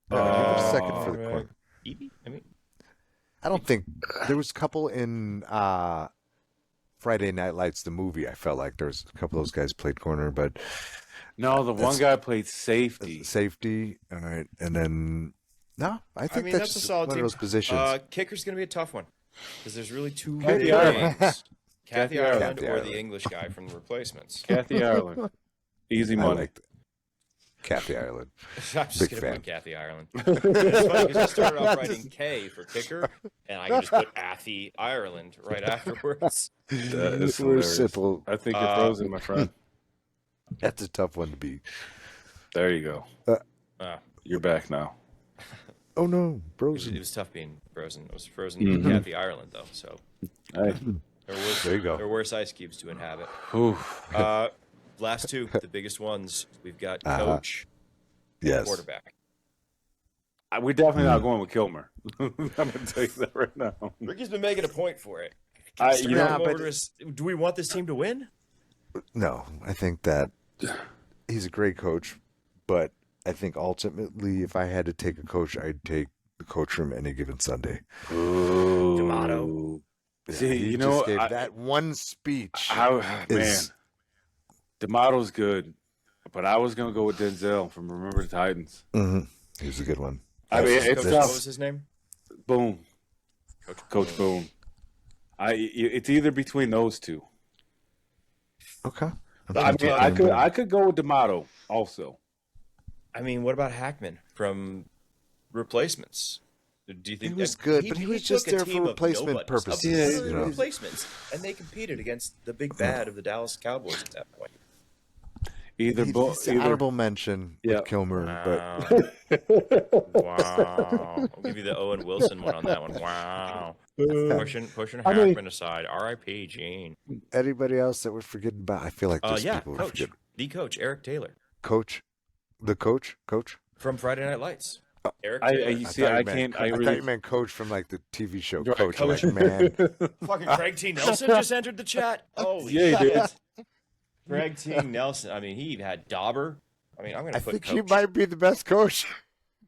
Speaker 3: Give it a second for the corner.
Speaker 1: Evie? I mean,
Speaker 3: I don't think there was a couple in Friday Night Lights, the movie. I felt like there was a couple of those guys played corner, but
Speaker 2: No, the one guy played safety.
Speaker 3: safety. All right, and then no, I think
Speaker 1: that's a
Speaker 3: just
Speaker 1: solid
Speaker 3: one
Speaker 1: team.
Speaker 3: of those positions.
Speaker 1: Kicker's going to be a tough one because there's really two
Speaker 2: Kathy
Speaker 1: big
Speaker 2: Ireland.
Speaker 1: names. Kathy Ireland
Speaker 3: Kathy
Speaker 1: or
Speaker 3: Ireland.
Speaker 1: the English guy from the Replacements.
Speaker 2: Kathy Ireland. Easy
Speaker 3: I
Speaker 2: money.
Speaker 3: like Kathy Ireland.
Speaker 1: I'm just
Speaker 3: Big
Speaker 1: going to
Speaker 3: fan.
Speaker 1: put Kathy Ireland. It's funny because I started off writing K for kicker, and I can just put Athy Ireland right afterwards.
Speaker 2: That is
Speaker 3: We're
Speaker 2: hilarious.
Speaker 3: simple.
Speaker 2: I think you're frozen, my friend.
Speaker 3: That's a tough one to beat.
Speaker 2: There you go.
Speaker 1: Uh,
Speaker 2: You're back now.
Speaker 3: Oh no,
Speaker 1: it
Speaker 3: Brosen.
Speaker 1: was tough being frozen. It was frozen in Kathy Ireland, though, so
Speaker 2: Hey.
Speaker 3: There you go.
Speaker 1: there are worse ice cubes to inhabit.
Speaker 2: Whew.
Speaker 1: Last two, the biggest ones. We've got Coach,
Speaker 3: Yes.
Speaker 1: quarterback.
Speaker 2: We're definitely not going with Kilmer. I'm going to tell you that right now.
Speaker 1: Ricky's been making a point for it.
Speaker 2: You know,
Speaker 1: Do we want this team to win?
Speaker 3: No, I think that he's a great coach, but I think ultimately, if I had to take a coach, I'd take the coach from Any Given Sunday.
Speaker 1: D'Amato.
Speaker 2: See,
Speaker 3: He
Speaker 2: you know,
Speaker 3: just gave that one speech.
Speaker 2: man,
Speaker 3: is-
Speaker 2: D'Amato's good, but I was going to go with Denzel from Remember the Titans.
Speaker 3: He was a good one.
Speaker 2: I mean, it's
Speaker 1: Coach,
Speaker 2: tough.
Speaker 1: what was his name?
Speaker 2: Boom. Coach Boone. It's either between those two.
Speaker 3: Okay.
Speaker 2: I mean, I could go with D'Amato also.
Speaker 1: I mean, what about Hackman from Replacements? Do you think
Speaker 3: He was good, but he was just
Speaker 1: took a
Speaker 3: there for
Speaker 1: team of
Speaker 3: replacement
Speaker 1: nobodies,
Speaker 3: purposes,
Speaker 1: of
Speaker 3: you know.
Speaker 1: replacements, and they competed against the big bad of the Dallas Cowboys at that point.
Speaker 2: Either
Speaker 3: He's an honorable mention
Speaker 2: Yeah.
Speaker 3: with Kilmer,
Speaker 1: Wow. I'll give you the Owen Wilson one on that one. Wow. Pushing Hackman aside. R.I.P. Gene.
Speaker 3: but anybody else that we're forgetting about? I feel like there's people we're
Speaker 1: Coach.
Speaker 3: forgetting.
Speaker 1: The coach, Eric Taylor
Speaker 3: Coach, the coach.
Speaker 1: from Friday Night Lights. Eric
Speaker 2: I
Speaker 1: Taylor.
Speaker 2: see. I can't. I
Speaker 3: thought
Speaker 2: really.
Speaker 3: you meant Coach from like the TV show
Speaker 2: Right,
Speaker 3: Coach.
Speaker 2: Coach.
Speaker 3: Like, man,
Speaker 1: Fucking Craig T. Nelson just entered the chat. Holy
Speaker 2: Yeah, he did.
Speaker 1: shit. Craig T. Nelson. I mean, he had Dauber. I mean, I'm going
Speaker 3: I
Speaker 1: to put
Speaker 3: think
Speaker 1: Coach.
Speaker 3: you might be the best coach.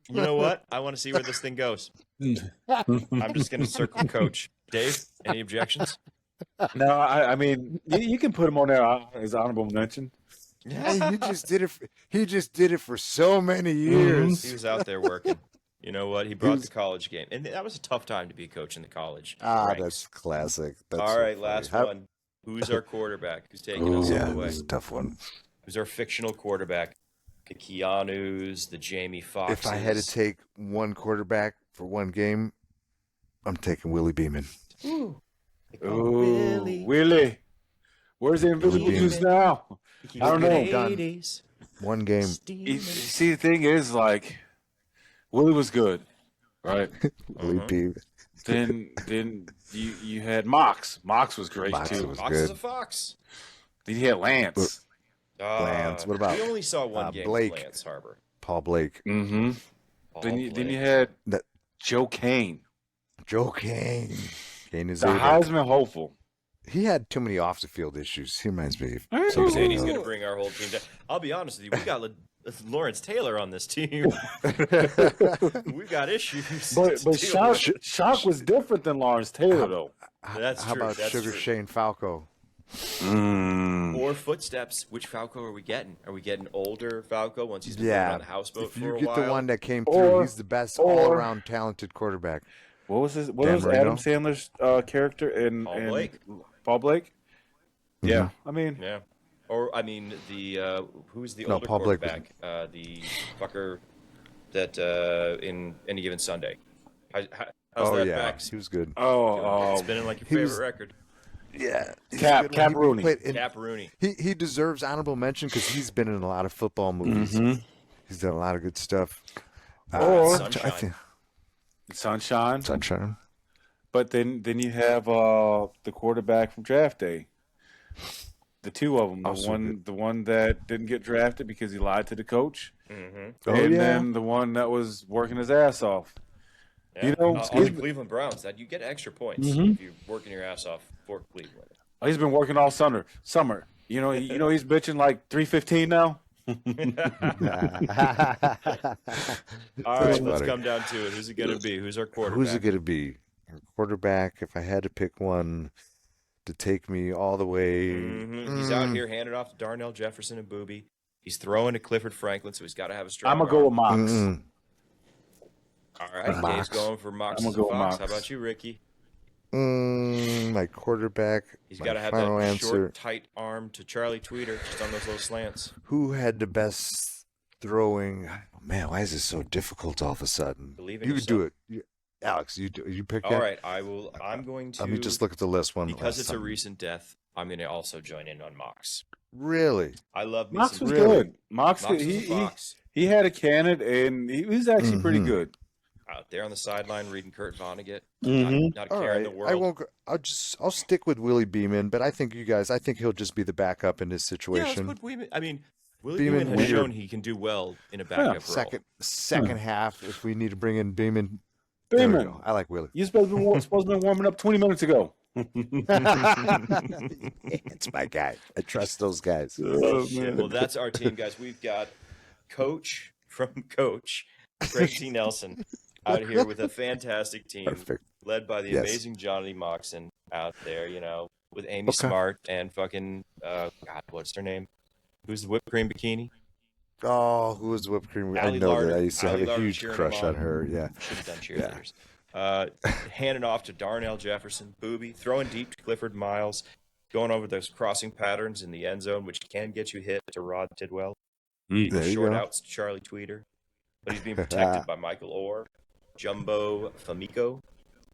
Speaker 1: You know what? I want to see where this thing goes. I'm just going to circle Coach. Dave, any objections?
Speaker 2: No, I mean, you can put him on there as honorable mention.
Speaker 3: Hey, he just did it for so many years.
Speaker 1: He was out there working. You know what? He brought the college game, and that was a tough time to be a coach in the college ranks.
Speaker 3: That's classic. That's
Speaker 1: All
Speaker 3: so
Speaker 1: right,
Speaker 3: funny.
Speaker 1: last one. Who's our quarterback? Who's taking us all
Speaker 3: Yeah,
Speaker 1: the way?
Speaker 3: this is a tough one.
Speaker 1: Who's our fictional quarterback? The Keanu's, the Jamie Foxxes.
Speaker 3: If I had to take one quarterback for one game, I'm taking Willie Beeman.
Speaker 2: Ooh, Willie. Where's the invisible juice now? I don't know.
Speaker 3: Done. One game.
Speaker 2: See, the thing is, like, Willie was good, right?
Speaker 3: Willie Beeman.
Speaker 2: Then you had Mox. Mox was great
Speaker 3: Mox
Speaker 2: too.
Speaker 3: was
Speaker 1: Fox
Speaker 3: good.
Speaker 1: is a fox.
Speaker 2: Then you had Lance.
Speaker 3: Lance. What about
Speaker 1: We only saw one game
Speaker 3: Blake?
Speaker 1: with Lance Harbor.
Speaker 3: Paul Blake?
Speaker 2: Mm-hmm.
Speaker 1: Paul
Speaker 2: Then you
Speaker 1: Blake.
Speaker 2: had
Speaker 3: That
Speaker 2: Joe Kane,
Speaker 3: Joe Kane. Kane is
Speaker 2: the Heisman hopeful.
Speaker 3: He had too many off the field issues. He reminds me of
Speaker 2: Hey,
Speaker 3: somebody.
Speaker 1: Saying he's going to bring our whole team down. I'll be honest with you. We got Lawrence Taylor on this team. We've got issues.
Speaker 4: But
Speaker 1: to deal
Speaker 4: Shock,
Speaker 1: with.
Speaker 4: Shock was different than Lawrence Taylor, though.
Speaker 1: That's
Speaker 3: How
Speaker 1: true.
Speaker 3: about
Speaker 1: That's
Speaker 3: Sugar
Speaker 1: true.
Speaker 3: Shane Falco?
Speaker 1: Or footsteps. Which Falco are we getting? Are we getting older Falco once he's been living
Speaker 3: Yeah.
Speaker 1: on the houseboat
Speaker 3: If
Speaker 1: for
Speaker 3: you
Speaker 1: a
Speaker 3: get
Speaker 1: while?
Speaker 3: the one that came through,
Speaker 4: Or-
Speaker 3: he's the best
Speaker 4: or-
Speaker 3: all-around talented quarterback.
Speaker 2: What was his? What
Speaker 3: Dan
Speaker 2: was
Speaker 3: Marino?
Speaker 2: Adam Sandler's character in
Speaker 1: Paul
Speaker 2: in
Speaker 1: Blake.
Speaker 2: Paul Blake?
Speaker 3: Mm-hmm.
Speaker 2: Yeah, I mean,
Speaker 1: Yeah. Or I mean the who's the
Speaker 3: No,
Speaker 1: older
Speaker 3: Paul Blake was-
Speaker 1: quarterback? The fucker that in Any Given Sunday. How's
Speaker 3: Oh
Speaker 1: that
Speaker 3: yeah,
Speaker 1: back?
Speaker 3: he was good.
Speaker 2: oh,
Speaker 1: Spinning like your
Speaker 3: he
Speaker 1: favorite
Speaker 3: was-
Speaker 1: record.
Speaker 3: Yeah, he's
Speaker 2: Cap-
Speaker 3: good when he
Speaker 2: Cap Rooney.
Speaker 3: played in-
Speaker 1: Cap Rooney.
Speaker 3: He deserves honorable mention because he's been in a lot of football movies.
Speaker 2: Mm-hmm.
Speaker 3: He's done a lot of good stuff.
Speaker 2: Or-
Speaker 3: I think
Speaker 2: Sunshine.
Speaker 3: Sunshine.
Speaker 2: But then you have the quarterback from draft day. The two of them.
Speaker 3: Also
Speaker 2: The one that didn't get drafted because he lied to the coach,
Speaker 1: Mm-hmm.
Speaker 3: Oh,
Speaker 2: and
Speaker 3: yeah.
Speaker 2: then the one that was working his ass off.
Speaker 1: Yeah.
Speaker 2: You know,
Speaker 1: on the
Speaker 2: he's-
Speaker 1: Cleveland Browns, that you get extra points
Speaker 3: Mm-hmm.
Speaker 1: if you're working your ass off for Cleveland.
Speaker 2: He's been working all summer. You know he's bitching like 315 now.
Speaker 1: All right, let's
Speaker 3: funny.
Speaker 1: come down to it. Who's it going to be? Who's our quarterback?
Speaker 3: Who's it going to be? Our quarterback, if I had to pick one to take me all the way.
Speaker 1: Mhm. He's out here handing off to Darnell Jefferson and Booby. He's throwing to Clifford Franklin, so he's got to have a strong
Speaker 2: I'm gonna go with
Speaker 1: arm.
Speaker 2: Mox.
Speaker 3: Mm-mm.
Speaker 1: All right,
Speaker 3: Mox.
Speaker 1: Dave's going for Mox.
Speaker 2: I'm gonna go with
Speaker 1: Fox.
Speaker 2: Mox.
Speaker 1: How about you, Ricky?
Speaker 3: My quarterback.
Speaker 1: He's
Speaker 3: my
Speaker 1: got to have
Speaker 3: final
Speaker 1: that
Speaker 3: answer.
Speaker 1: short, tight arm to Charlie Tweeter, just on those little slants.
Speaker 3: Who had the best throwing? Oh, man, why is this so difficult all of a sudden?
Speaker 1: Believe in
Speaker 3: You could do
Speaker 1: yourself.
Speaker 3: it. Alex, you do. You pick
Speaker 1: All
Speaker 3: that?
Speaker 1: right, I'm going to.
Speaker 3: Let me just look at the list one
Speaker 1: because
Speaker 3: last
Speaker 1: it's a
Speaker 3: time.
Speaker 1: recent death. I'm going to also join in on Mox.
Speaker 3: Really?
Speaker 1: I love me
Speaker 2: Mox
Speaker 1: some
Speaker 2: was
Speaker 3: Really?
Speaker 2: good. Mox
Speaker 1: Mox is a
Speaker 2: he
Speaker 1: fox.
Speaker 2: he had a cannon and he was actually pretty
Speaker 3: Mhm.
Speaker 2: good.
Speaker 1: Out there on the sideline reading Kurt Vonnegut.
Speaker 2: Mhm.
Speaker 1: Not a
Speaker 3: All
Speaker 1: care in
Speaker 3: right.
Speaker 1: the world.
Speaker 3: I won't. I'll stick with Willie Beeman, but I think I think he'll just be the backup in this
Speaker 1: Yeah, let's
Speaker 3: situation.
Speaker 1: put Beeman. I mean, Willie
Speaker 3: Beeman
Speaker 1: Beeman has
Speaker 3: weird.
Speaker 1: shown he can do well in a backup role.
Speaker 3: Second half, if we need to bring in Beeman. there we
Speaker 2: Beeman,
Speaker 3: go. I like Willie.
Speaker 2: you're supposed to be warming up 20 minutes ago.
Speaker 3: It's my guy. I trust those guys.
Speaker 2: Oh,
Speaker 1: Shit. Well, that's our team, guys. We've got Coach from Coach, Craig T. Nelson, out here with a fantastic team,
Speaker 3: Perfect.
Speaker 1: led by the
Speaker 3: Yes.
Speaker 1: amazing Johnny Moxon out there, with Amy
Speaker 3: Okay.
Speaker 1: Smart and fucking, God, what's her name? Who's the whipped cream bikini?
Speaker 3: Oh, who was the whipped cream? I
Speaker 1: Allie
Speaker 3: know
Speaker 1: Larder.
Speaker 3: that. I used to have
Speaker 1: Allie
Speaker 3: a
Speaker 1: Larder
Speaker 3: huge
Speaker 1: cheering
Speaker 3: crush
Speaker 1: him
Speaker 3: on her. Yeah.
Speaker 1: Should have done cheerleaders. Handing off to Darnell Jefferson, Booby, throwing deep to Clifford Miles, going over those crossing patterns in the end zone, which can get you hit to Rod Tidwell.
Speaker 3: There you
Speaker 1: Short
Speaker 3: go.
Speaker 1: outs to Charlie Tweeter. But he's being protected by Michael Orr, Jumbo Famiko,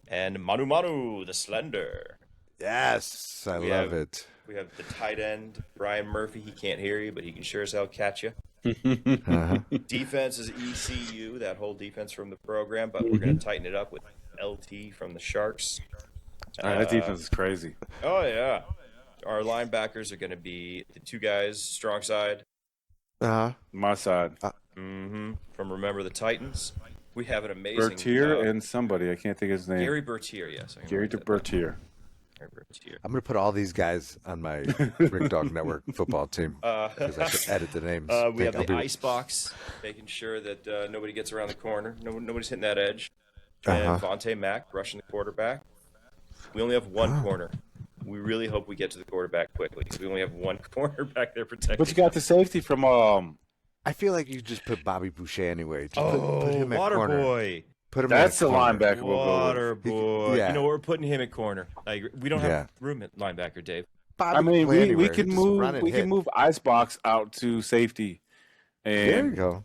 Speaker 1: and Manu Manu, the Slender.
Speaker 3: Yes, I
Speaker 1: We
Speaker 3: love
Speaker 1: have-
Speaker 3: it.
Speaker 1: We have the tight end, Brian Murphy. He can't hear you, but he can sure as hell catch you.
Speaker 3: Uh-huh.
Speaker 1: Defense is ECU, that whole defense from the program, but we're going to tighten it up with LT from the Sharks.
Speaker 2: All right, that defense is crazy.
Speaker 1: Oh, yeah. Our linebackers are going to be the two guys, strong side,
Speaker 3: Uh-huh.
Speaker 2: My side.
Speaker 1: from Remember the Titans. We have an amazing
Speaker 2: Bertier and somebody. I can't think of his name.
Speaker 1: Gary Bertier, yes. I can
Speaker 2: Gary
Speaker 1: remember that.
Speaker 2: Bertier.
Speaker 1: Gary Bertier.
Speaker 3: I'm going to put all these guys on my RickDogNetwork football team because I can edit the names.
Speaker 1: We have
Speaker 3: I'll
Speaker 1: the
Speaker 3: be-
Speaker 1: ice box, making sure that nobody gets around the corner. Nobody's hitting that edge.
Speaker 3: Uh-huh.
Speaker 1: And Vontae Mack rushing the quarterback. We only have one corner. We really hope we get to the quarterback quickly because we only have one corner back there protecting.
Speaker 2: But you got the safety from
Speaker 3: I feel like you just put Bobby Boucher anyway. Just put him at corner.
Speaker 1: Waterboy.
Speaker 3: Put him
Speaker 2: That's
Speaker 3: at
Speaker 2: the
Speaker 3: corner.
Speaker 2: linebacker we'll go with.
Speaker 1: Waterboy.
Speaker 3: Yeah.
Speaker 1: You know, we're putting him at corner. I agree. We don't have room at linebacker, Dave.
Speaker 3: Bobby
Speaker 2: I mean,
Speaker 3: can play
Speaker 2: we
Speaker 3: anywhere.
Speaker 2: can
Speaker 3: Just
Speaker 2: move
Speaker 3: run and hit.
Speaker 2: can move Icebox out to safety, and
Speaker 3: There you go.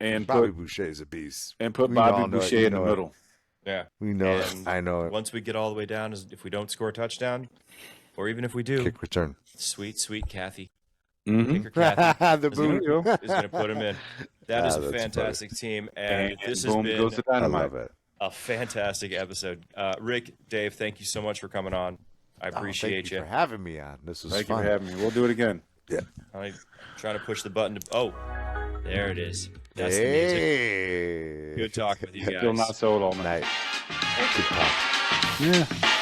Speaker 2: and
Speaker 3: Bobby
Speaker 2: put
Speaker 3: Boucher is a beast.
Speaker 2: and put
Speaker 3: We
Speaker 2: Bobby
Speaker 3: all know it.
Speaker 2: Boucher
Speaker 3: You
Speaker 2: in the
Speaker 3: know it.
Speaker 2: middle.
Speaker 1: Yeah.
Speaker 3: We know
Speaker 1: And
Speaker 3: it. I know it.
Speaker 1: Once we get all the way down, if we don't score a touchdown, or even if we do,
Speaker 3: Kick return.
Speaker 1: sweet Kathy.
Speaker 2: Mm-hmm.
Speaker 1: Kicker Kathy
Speaker 3: The
Speaker 1: is
Speaker 3: boot.
Speaker 1: going to put him in. That is a
Speaker 3: that's
Speaker 1: fantastic team, and this has
Speaker 2: boom
Speaker 1: been
Speaker 2: goes the
Speaker 3: I
Speaker 2: dynamite.
Speaker 3: love it.
Speaker 1: a fantastic episode. Rick, Dave, thank you so much for coming on. I appreciate
Speaker 3: Thank you for having me on. This was
Speaker 2: Thank you
Speaker 3: fun.
Speaker 2: for having me. We'll do it again.
Speaker 3: Yeah.
Speaker 1: I'm trying to push the button. There it is. That's the music.
Speaker 3: Hey.
Speaker 1: Good talking with you guys.
Speaker 2: Still not sold all night.
Speaker 3: Night. Good talk.
Speaker 2: Yeah.